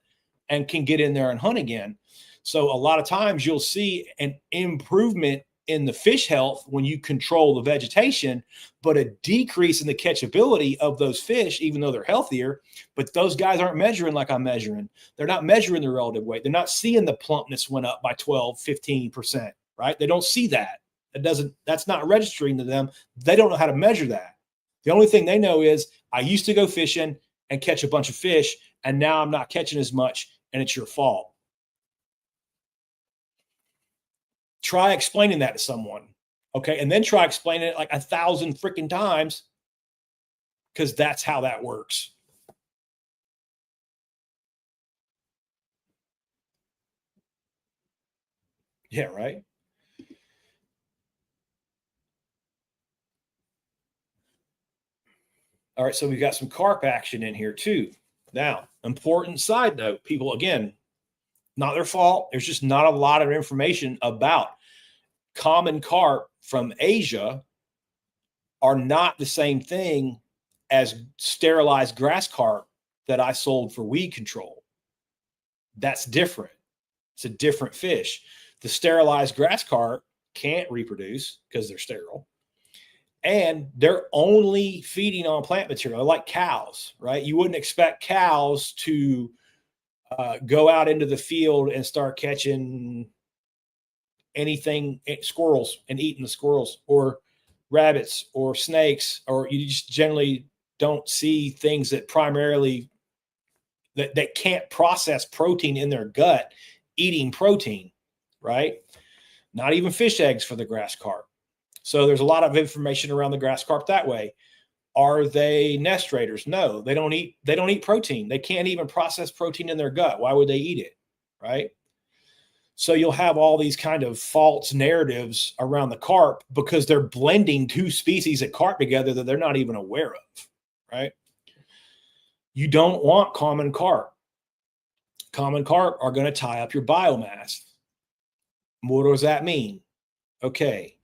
and can get in there and hunt again. So a lot of times you'll see an improvement in the fish health when you control the vegetation, but a decrease in the catchability of those fish, even though they're healthier. But those guys aren't measuring like I'm measuring. They're not measuring the relative weight. They're not seeing the plumpness went up by 12, 15%, right? They don't see that. That's not registering to them. They don't know how to measure that. The only thing they know is I used to go fishing and catch a bunch of fish, and now I'm not catching as much, and it's your fault. Try explaining that to someone. Okay. And then try explaining it like 1,000 freaking times because that's how that works. Yeah, right. All right. So we've got some carp action in here too. Now, important side note, people, again, not their fault. There's just not a lot of information about common carp from Asia are not the same thing as sterilized grass carp that I sold for weed control. That's different. It's a different fish. The sterilized grass carp can't reproduce because they're sterile. And they're only feeding on plant material. They're like cows, right? You wouldn't expect cows to go out into the field and start catching anything, squirrels, and eating the squirrels, or rabbits or snakes, or you just generally don't see things that primarily that can't process protein in their gut eating protein, right? Not even fish eggs for the grass carp. So there's a lot of information around the grass carp that way. Are they nestrators? No, they don't eat protein. They can't even process protein in their gut. Why would they eat it? Right? So you'll have all these kind of false narratives around the carp because they're blending two species of carp together that they're not even aware of, right? You don't want common carp. Common carp are going to tie up your biomass. What does that mean? Okay.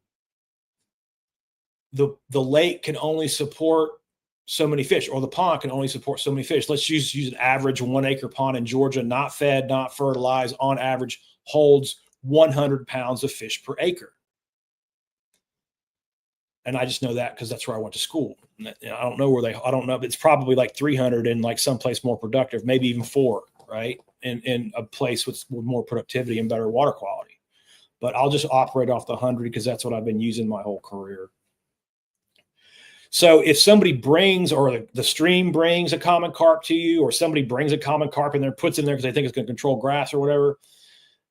The lake can only support so many fish, or the pond can only support so many fish. Let's use an average 1 acre pond in Georgia, not fed, not fertilized, on average holds 100 pounds of fish per acre. And I just know that because that's where I went to school. I don't know where I don't know. It's probably like 300 in like someplace more productive, maybe even 4, right? In a place with more productivity and better water quality. But I'll just operate off the 100 because that's what I've been using my whole career. So if somebody brings, or the stream brings a common carp to you, or somebody brings a common carp and then puts it in there because they think it's going to control grass or whatever,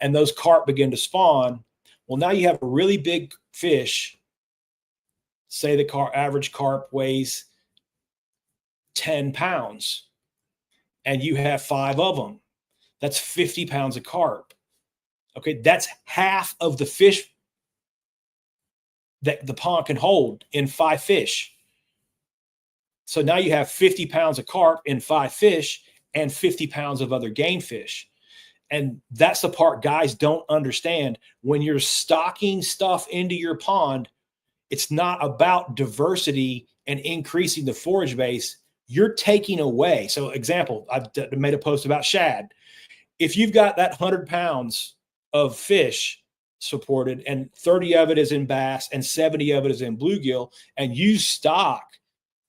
and those carp begin to spawn, well, now you have a really big fish. Say the average carp weighs 10 pounds and you have 5 of them. That's 50 pounds of carp. Okay, that's half of the fish that the pond can hold in 5 fish. So now you have 50 pounds of carp in 5 fish and 50 pounds of other game fish. And that's the part guys don't understand. When you're stocking stuff into your pond, it's not about diversity and increasing the forage base. You're taking away. So example, I made a post about shad. If you've got that 100 pounds of fish supported and 30 of it is in bass and 70 of it is in bluegill, and you stock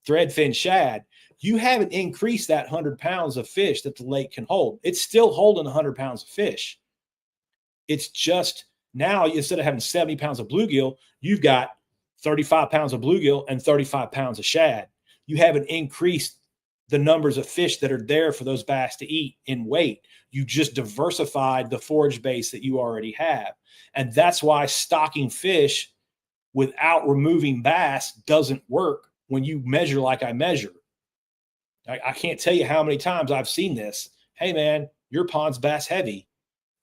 threadfin shad, you haven't increased that 100 pounds of fish that the lake can hold. It's still holding 100 pounds of fish. It's just now, instead of having 70 pounds of bluegill, you've got 35 pounds of bluegill and 35 pounds of shad. You haven't increased the numbers of fish that are there for those bass to eat in weight. You just diversified the forage base that you already have. And that's why stocking fish without removing bass doesn't work when you measure like I measure. I can't tell you how many times I've seen this. Hey, man, your pond's bass heavy.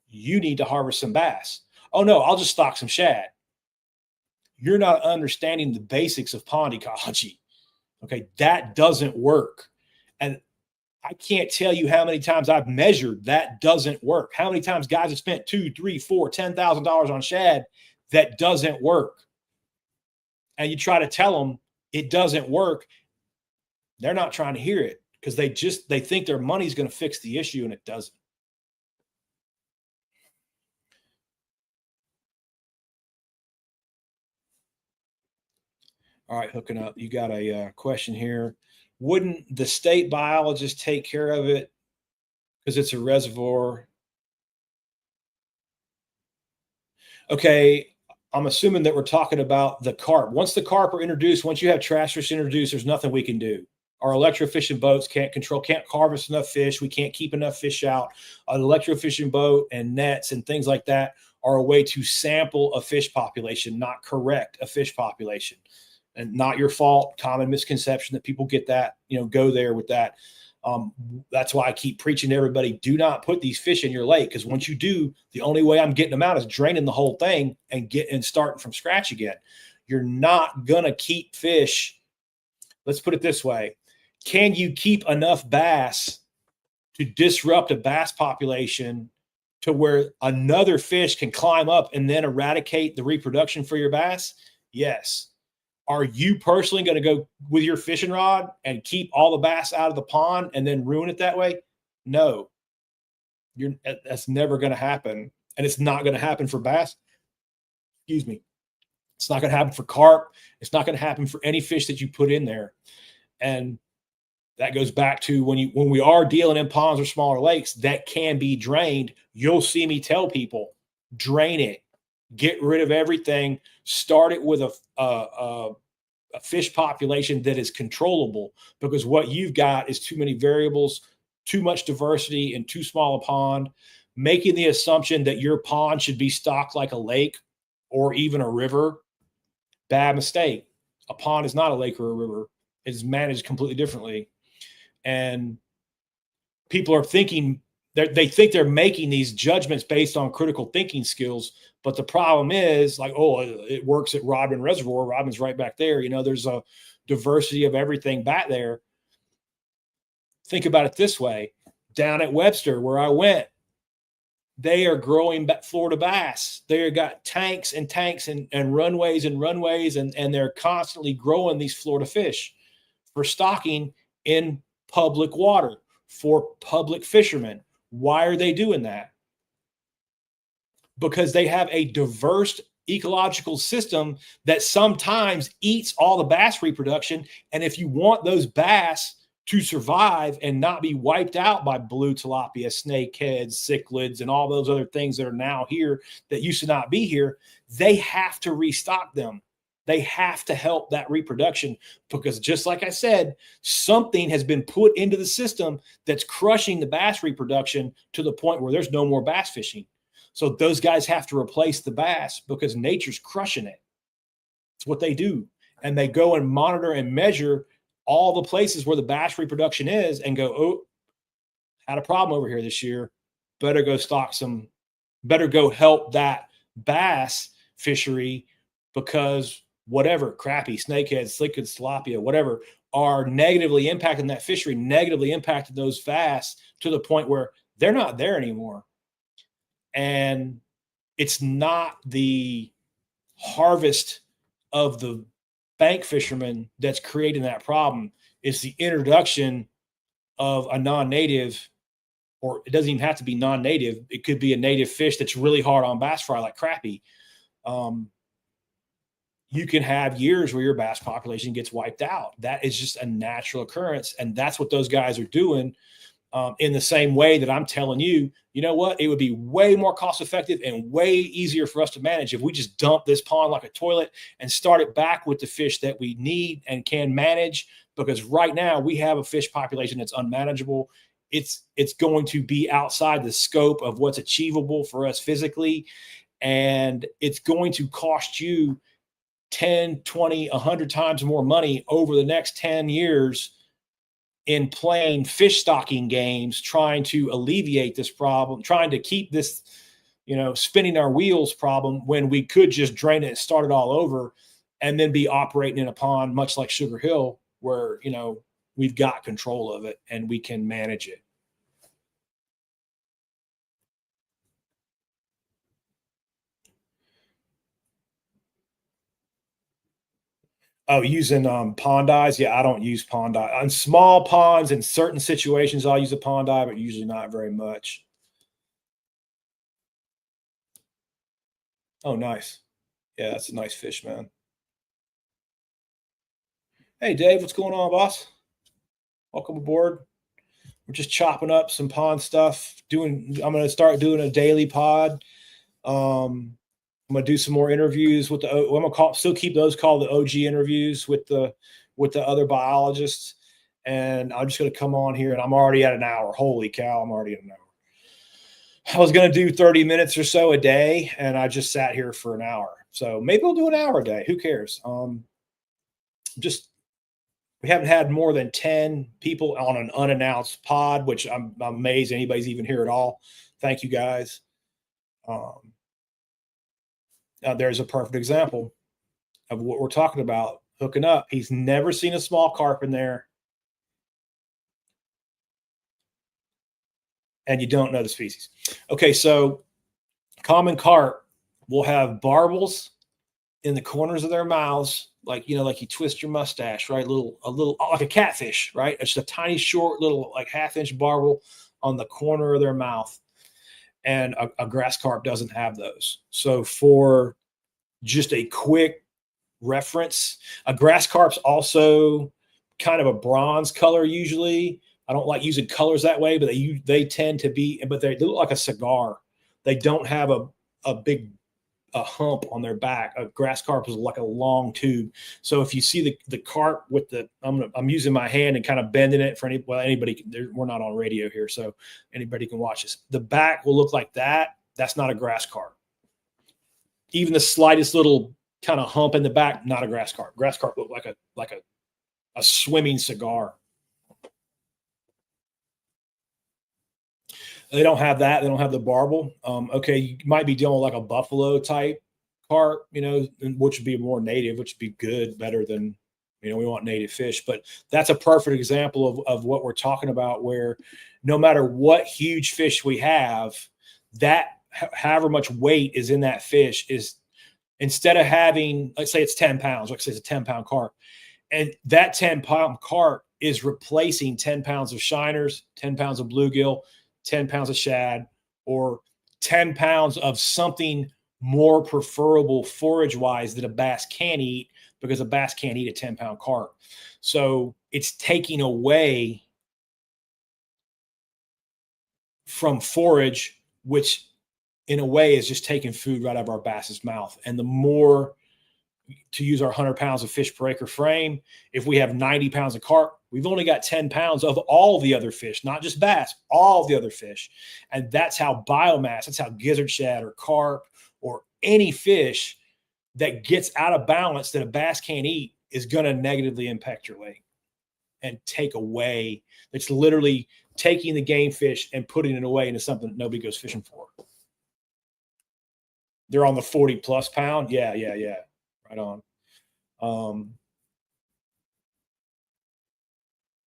You need to harvest some bass. Oh, no, I'll just stock some shad. You're not understanding the basics of pond ecology. Okay, that doesn't work. And I can't tell you how many times I've measured that doesn't work. How many times guys have spent $2,000, $3,000, $4,000, $10,000 on shad that doesn't work. And you try to tell them it doesn't work. They're not trying to hear it because they think their money's going to fix the issue, and it doesn't. All right, hooking up. You got a question here. Wouldn't the state biologist take care of it because it's a reservoir? Okay, I'm assuming that we're talking about the carp. Once the carp are introduced, once you have trash fish introduced, there's nothing we can do. Our electrofishing boats can't harvest enough fish. We can't keep enough fish out. An electrofishing boat and nets and things like that are a way to sample a fish population, not correct a fish population. And not your fault. Common misconception that people get that, go there with that. That's why I keep preaching to everybody, do not put these fish in your lake, because once you do, the only way I'm getting them out is draining the whole thing and starting from scratch again. You're not going to keep fish. Let's put it this way. Can you keep enough bass to disrupt a bass population to where another fish can climb up and then eradicate the reproduction for your bass? Yes. Are you personally going to go with your fishing rod and keep all the bass out of the pond and then ruin it that way? No, that's never going to happen. And it's not going to happen for bass. Excuse me. It's not going to happen for carp. It's not going to happen for any fish that you put in there. And that goes back to when we are dealing in ponds or smaller lakes that can be drained. You'll see me tell people, drain it, get rid of everything. Start it with a fish population that is controllable, because what you've got is too many variables, too much diversity in too small a pond. Making the assumption that your pond should be stocked like a lake or even a river, bad mistake. A pond is not a lake or a river. It is managed completely differently. And people are thinking, they think they're making these judgments based on critical thinking skills. But the problem is, like, oh, it works at Rodman Reservoir. Rodman's right back there. There's a diversity of everything back there. Think about it this way. Down at Webster, where I went, they are growing Florida bass. They got tanks and tanks and runways and runways, and they're constantly growing these Florida fish for stocking in public water for public fishermen. Why are they doing that? Because they have a diverse ecological system that sometimes eats all the bass reproduction. And if you want those bass to survive and not be wiped out by blue tilapia, snakeheads, cichlids, and all those other things that are now here that used to not be here, they have to restock them. They have to help that reproduction, because just like I said, something has been put into the system that's crushing the bass reproduction to the point where there's no more bass fishing. So those guys have to replace the bass because nature's crushing it. It's what they do. And they go and monitor and measure all the places where the bass reproduction is and go, oh, had a problem over here this year. Better go stock some, better go help that bass fishery, because whatever, crappie, snakeheads, cichlids, tilapia, whatever, are negatively impacting that fishery, negatively impacting those bass to the point where they're not there anymore. And it's not the harvest of the bank fishermen that's creating that problem. It's the introduction of a non-native, or it doesn't even have to be non-native. It could be a native fish that's really hard on bass fry, like crappie. You can have years where your bass population gets wiped out. That is just a natural occurrence. And that's what those guys are doing. In the same way that I'm telling you, you know what, it would be way more cost effective and way easier for us to manage if we just dump this pond like a toilet and start it back with the fish that we need and can manage. Because right now we have a fish population that's unmanageable. It's going to be outside the scope of what's achievable for us physically. And it's going to cost you 10, 20, 100 times more money over the next 10 years in playing fish stocking games, trying to alleviate this problem, trying to keep this, spinning our wheels problem, when we could just drain it and start it all over and then be operating in a pond much like Sugar Hill, where, we've got control of it and we can manage it. Oh, using pond eyes. Yeah, I don't use pond eye on small ponds. In certain situations, I'll use a pond eye, but usually not very much. Oh, nice. Yeah, that's a nice fish, man. Hey, Dave, what's going on, boss? Welcome aboard. We're just chopping up some pond stuff. I'm going to start doing a daily pod. I'm going to do some more interviews with I'm going to still keep those called the OG interviews with the other biologists. And I'm just going to come on here, and I'm already at an hour. Holy cow, I'm already at an hour. I was going to do 30 minutes or so a day, and I just sat here for an hour. So maybe I'll do an hour a day. Who cares? We haven't had more than 10 people on an unannounced pod, which I'm amazed anybody's even here at all. Thank you, guys. There's a perfect example of what we're talking about, hooking up. He's never seen a small carp in there. and you don't know the species. Okay, so common carp will have barbels in the corners of their mouths, like like you twist your mustache, right? A little like a catfish, right? It's just a tiny, short, little like half-inch barbel on the corner of their mouth, and a grass carp doesn't have those. So for just a quick reference, a grass carp's also kind of a bronze color usually. I don't like using colors that way, but they tend to be, but they look like a cigar. They don't have a big hump on their back. A grass carp is like a long tube. So if you see the carp with I'm using my hand and kind of bending it for anybody. We're not on radio here, so anybody can watch this. The back will look like that. That's not a grass carp. Even the slightest little kind of hump in the back, not a grass carp. Grass carp look like a swimming cigar. They don't have that. They don't have the barbel. Okay, you might be dealing with like a buffalo type carp, which would be more native, which would be good, better than, we want native fish. But that's a perfect example of what we're talking about, where no matter what huge fish we have, that however much weight is in that fish is, instead of having, let's say it's 10 pounds, let's say it's a 10-pound carp, and that 10-pound carp is replacing 10 pounds of shiners, 10 pounds of bluegill, 10 pounds of shad, or 10 pounds of something more preferable forage wise that a bass can eat, because a bass can't eat a 10-pound carp. So it's taking away from forage, which in a way is just taking food right out of our bass's mouth. And the more, to use our 100 pounds of fish per acre frame, if we have 90 pounds of carp, we've only got 10 pounds of all the other fish, not just bass, all the other fish. And that's how biomass, that's how gizzard shad or carp or any fish that gets out of balance that a bass can't eat is going to negatively impact your lake and take away. It's literally taking the game fish and putting it away into something that nobody goes fishing for. They're on the 40 plus pound. Yeah. Right on.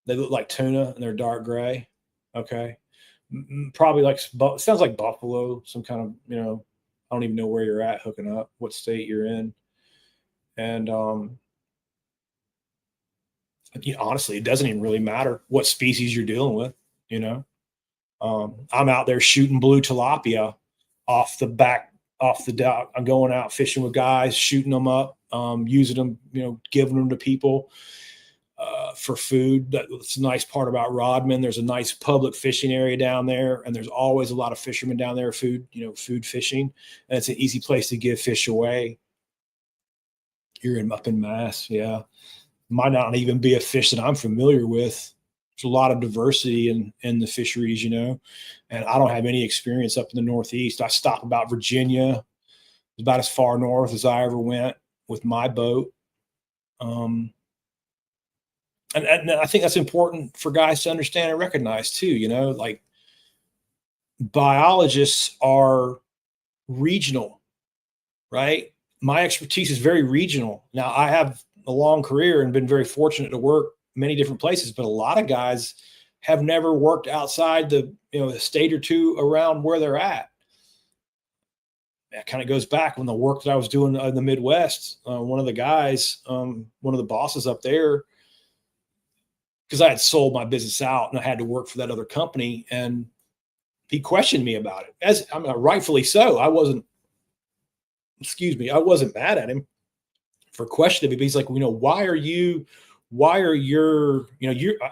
They look like tuna and they're dark gray. Okay. Probably like, sounds like buffalo, some kind of, I don't even know where you're at hooking up, what state you're in. And honestly, it doesn't even really matter what species you're dealing with. I'm out there shooting blue tilapia off the dock. I'm going out fishing with guys, shooting them up, using them, giving them to people for food. That's a nice part about Rodman. There's a nice public fishing area down there, and there's always a lot of fishermen down there, food fishing. And it's an easy place to give fish away. You're up in Mass. Yeah. Might not even be a fish that I'm familiar with. There's a lot of diversity in the fisheries, and I don't have any experience up in the Northeast. I stopped about Virginia, about as far north as I ever went with my boat. And I think that's important for guys to understand and recognize too, like biologists are regional, right? My expertise is very regional. Now I have a long career and been very fortunate to work many different places, but a lot of guys have never worked outside the state or two around where they're at. That kind of goes back when the work that I was doing in the Midwest. One of the guys, one of the bosses up there, because I had sold my business out and I had to work for that other company, and he questioned me about it. Rightfully so. I wasn't mad at him for questioning me, but he's like, you're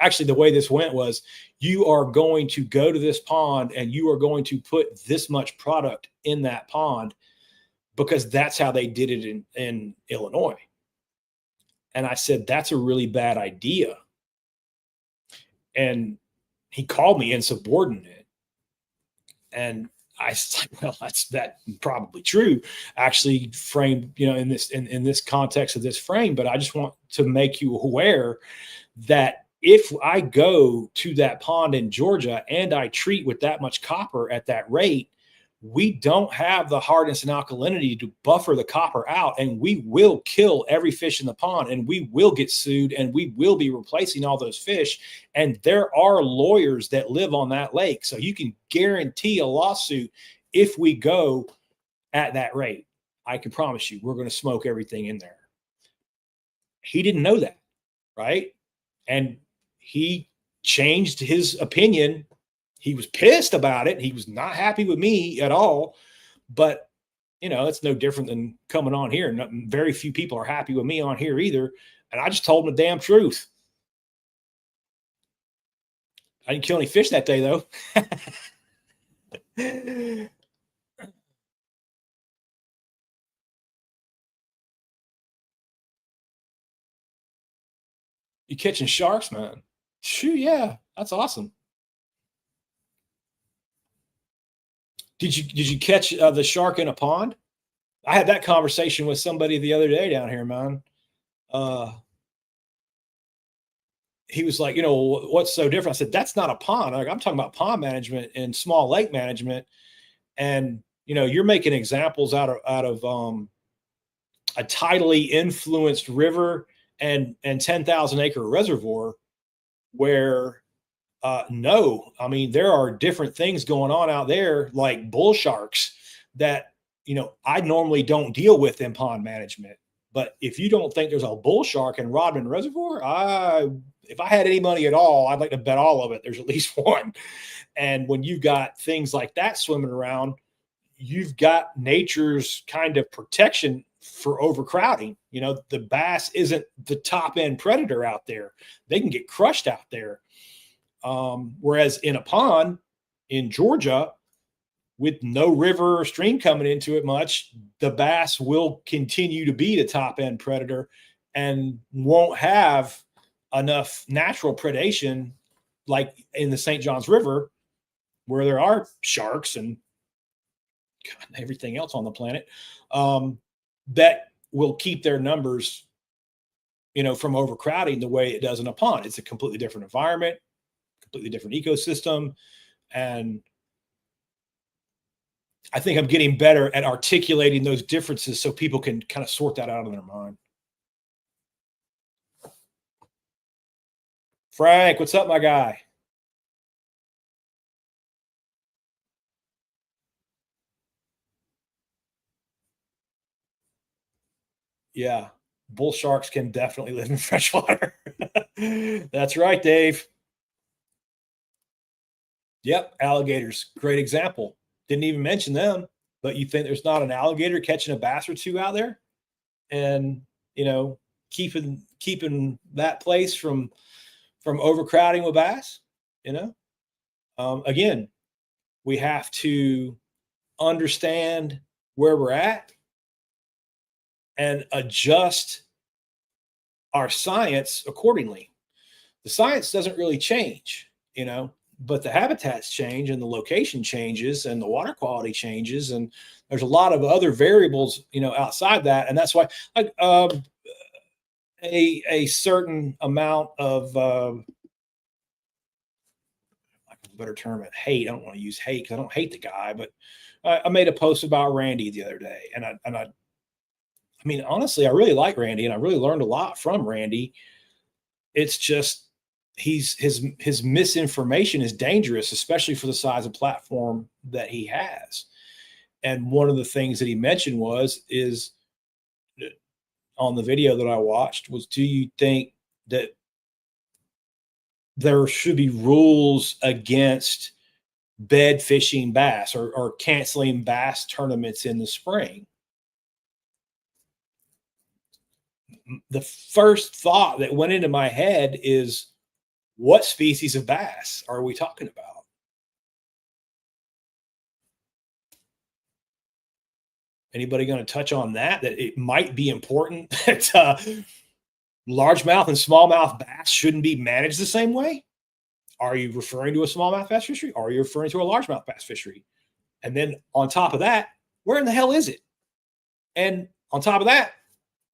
actually, the way this went was, you are going to go to this pond and you are going to put this much product in that pond because that's how they did it in Illinois. And I said, that's a really bad idea. And he called me insubordinate. And I was like, well, that's probably true, actually, framed, in this context of this frame. But I just want to make you aware that if I go to that pond in Georgia and I treat with that much copper at that rate, we don't have the hardness and alkalinity to buffer the copper out, and we will kill every fish in the pond, and we will get sued, and we will be replacing all those fish. And there are lawyers that live on that lake, so you can guarantee a lawsuit if we go at that rate. I can promise you we're going to smoke everything in there. He didn't know that, right? And he changed his opinion. He was pissed about it. He was not happy with me at all. But, it's no different than coming on here. Very few people are happy with me on here either. And I just told him the damn truth. I didn't kill any fish that day, though. You catching sharks, man? Shoot, yeah, that's awesome. Did you catch the shark in a pond? I had that conversation with somebody the other day down here, man. Uh, he was like, what's so different? I said, that's not a pond. Like, I'm talking about pond management and small lake management. And, you're making examples out of a tidally influenced river and 10,000 acre reservoir where, no, I mean, there are different things going on out there, like bull sharks that, I normally don't deal with in pond management. But if you don't think there's a bull shark in Rodman Reservoir, if I had any money at all, I'd like to bet all of it. There's at least one. And when you've got things like that swimming around, you've got nature's kind of protection for overcrowding. The bass isn't the top end predator out there. They can get crushed out there. Whereas in a pond in Georgia, with no river or stream coming into it much, the bass will continue to be the top end predator and won't have enough natural predation like in the St. Johns River, where there are sharks and everything else on the planet, that will keep their numbers, from overcrowding the way it does in a pond. It's a completely different environment, completely different ecosystem. And I think I'm getting better at articulating those differences so people can kind of sort that out in their mind. Frank, what's up, my guy? Yeah, bull sharks can definitely live in freshwater. That's right, Dave. Yep, alligators, great example. Didn't even mention them, but you think there's not an alligator catching a bass or two out there, and keeping that place from overcrowding with bass. Again, we have to understand where we're at and adjust our science accordingly. The science doesn't really change, but the habitats change and the location changes and the water quality changes. And there's a lot of other variables, outside that. And that's why like, a certain amount of, like a better term at hate. I don't want to use hate because I don't hate the guy, but I made a post about Randy the other day. And I mean, honestly, I really like Randy and I really learned a lot from Randy. It's just, his misinformation is dangerous, especially for the size of platform that he has. And one of the things that he mentioned is on the video that I watched was, do you think that there should be rules against bed fishing bass or canceling bass tournaments in the spring? The first thought that went into my head is, what species of bass are we talking about? Anybody going to touch on that it might be important that largemouth and smallmouth bass shouldn't be managed the same way? Are you referring to a smallmouth bass fishery? Or are you referring to a largemouth bass fishery? And then on top of that, where in the hell is it? And on top of that,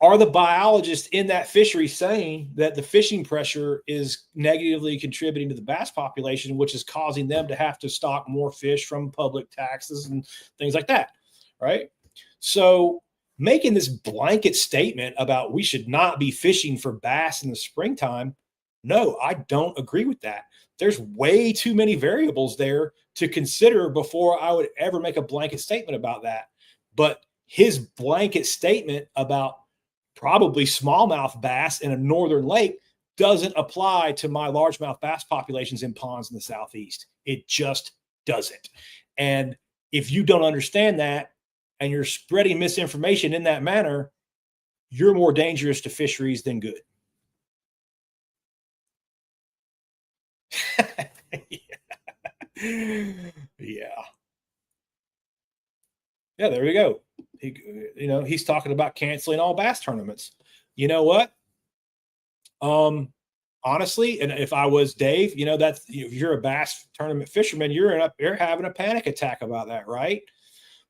are the biologists in that fishery saying that the fishing pressure is negatively contributing to the bass population, which is causing them to have to stock more fish from public taxes and things like that, right? So making this blanket statement about we should not be fishing for bass in the springtime, no, I don't agree with that. There's way too many variables there to consider before I would ever make a blanket statement about that. But his blanket statement about probably smallmouth bass in a northern lake doesn't apply to my largemouth bass populations in ponds in the southeast. It just doesn't. And if you don't understand that and you're spreading misinformation in that manner, you're more dangerous to fisheries than good. Yeah. Yeah, there we go. He's talking about canceling all bass tournaments. You know what? Honestly, and if I was Dave, that's if you're a bass tournament fisherman, you're having a panic attack about that, right?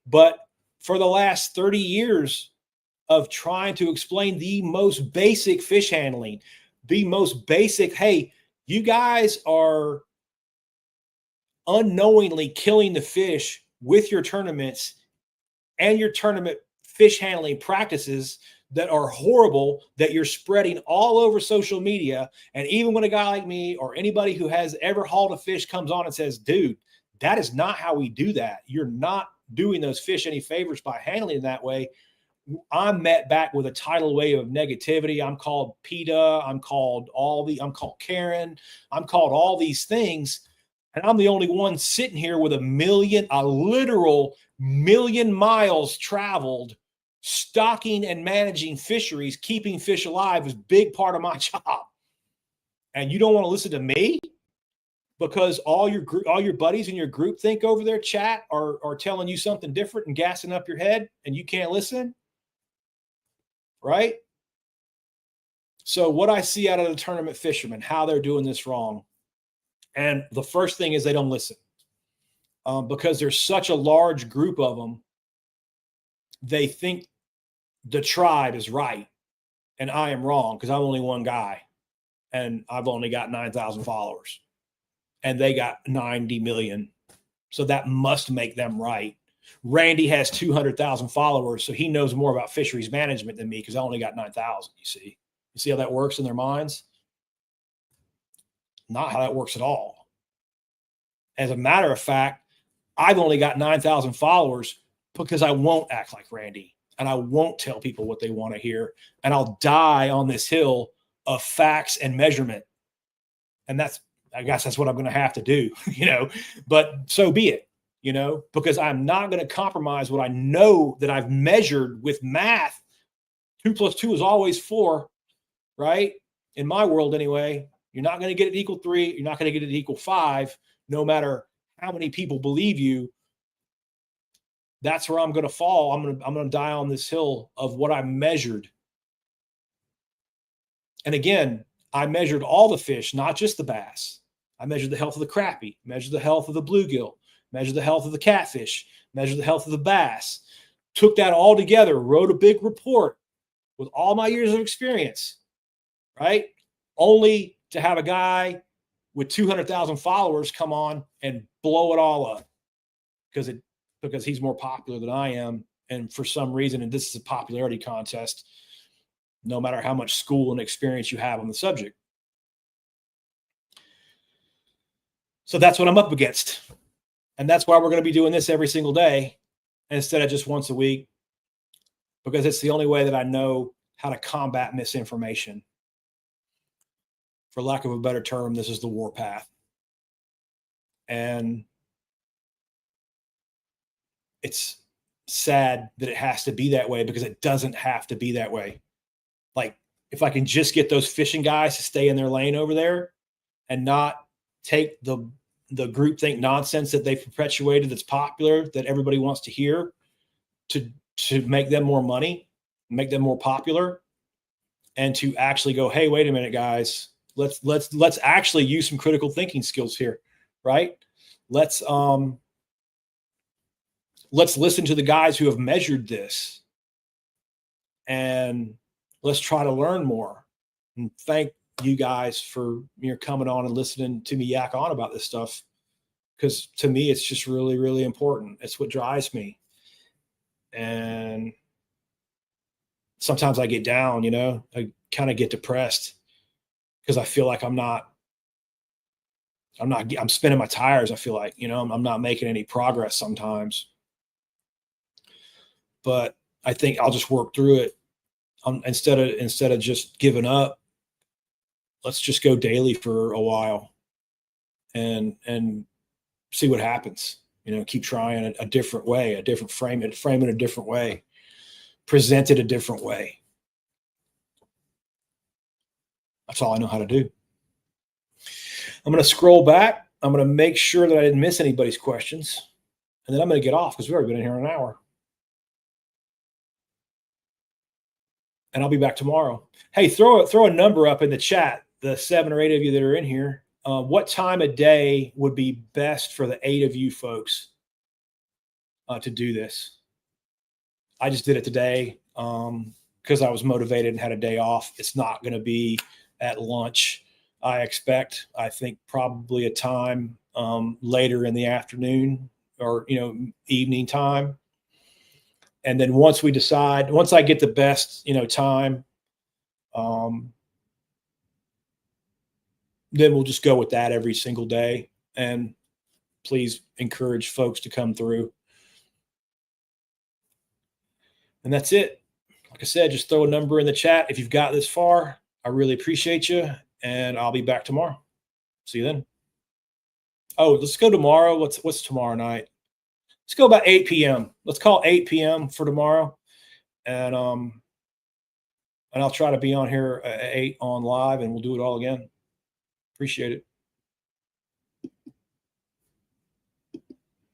But for the last 30 years of trying to explain the most basic fish handling, the most basic, hey, you guys are unknowingly killing the fish with your tournaments and your tournament fish handling practices that are horrible that you're spreading all over social media. And even when a guy like me or anybody who has ever hauled a fish comes on and says, dude, that is not how we do that. You're not doing those fish any favors by handling that way. I'm met back with a tidal wave of negativity. I'm called PETA. I'm called Karen. I'm called all these things. And I'm the only one sitting here with a literal million miles traveled, stocking and managing fisheries, keeping fish alive is a big part of my job. And you don't want to listen to me because all your buddies in your group think over their chat are telling you something different and gassing up your head and you can't listen, right? So what I see out of the tournament fishermen, how they're doing this wrong. And the first thing is they don't listen. Because there's such a large group of them, they think the tribe is right and I am wrong because I'm only one guy and I've only got 9,000 followers and they got 90 million. So that must make them right. Randy has 200,000 followers, so he knows more about fisheries management than me because I only got 9,000. You see how that works in their minds? Not how that works at all. As a matter of fact, I've only got 9,000 followers because I won't act like Randy and I won't tell people what they want to hear. And I'll die on this hill of facts and measurement. And I guess that's what I'm going to have to do, but so be it, because I'm not going to compromise what I know that I've measured with math. 2 + 2 is always 4, right? In my world, anyway, you're not going to get it equal 3. You're not going to get it equal 5, no matter how many people believe you. That's where I'm going to fall. I'm going to die on this hill of what I measured. And again, I measured all the fish, not just the bass. I measured the health of the crappie, measured the health of the bluegill, measured the health of the catfish, measured the health of the bass. Took that all together, wrote a big report with all my years of experience, right? Only to have a guy with 200,000 followers come on and blow it all up because he's more popular than I am. And for some reason, and this is a popularity contest, no matter how much school and experience you have on the subject. So that's what I'm up against. And that's why we're going to be doing this every single day instead of just once a week, because it's the only way that I know how to combat misinformation. For lack of a better term, this is the warpath. And it's sad that it has to be that way because it doesn't have to be that way. Like, if I can just get those fishing guys to stay in their lane over there and not take the groupthink nonsense that they've perpetuated that's popular, that everybody wants to hear, to make them more money, make them more popular, and to actually go, hey, wait a minute, guys, let's actually use some critical thinking skills here, right? Let's listen to the guys who have measured this and let's try to learn more. And thank you guys for coming on and listening to me yak on about this stuff, because to me it's just really, really important. It's what drives me. And sometimes I get down, I kind of get depressed because I feel like I'm spinning my tires. I feel like, I'm not making any progress sometimes, but I think I'll just work through it. Instead of just giving up, let's just go daily for a while and see what happens. Keep trying a different way, a different frame it a different way, present it a different way. That's all I know how to do. I'm going to scroll back. I'm going to make sure that I didn't miss anybody's questions, and then I'm going to get off because we've already been in here an hour. And I'll be back tomorrow. Hey, throw a number up in the chat, the 7 or 8 of you that are in here. What time of day would be best for the 8 of you folks to do this? I just did it today because I was motivated and had a day off. It's not going to be at lunch, I expect. I think probably a time later in the afternoon or evening time. And then once I get the best time, then we'll just go with that every single day. And please encourage folks to come through. And that's it. Like I said, just throw a number in the chat if you've got this far. I really appreciate you, and I'll be back tomorrow. See you then. Oh, let's go tomorrow. What's tomorrow night? Let's go about 8 p.m. Let's call 8 p.m. for tomorrow. And I'll try to be on here at 8 on live, and we'll do it all again. Appreciate it.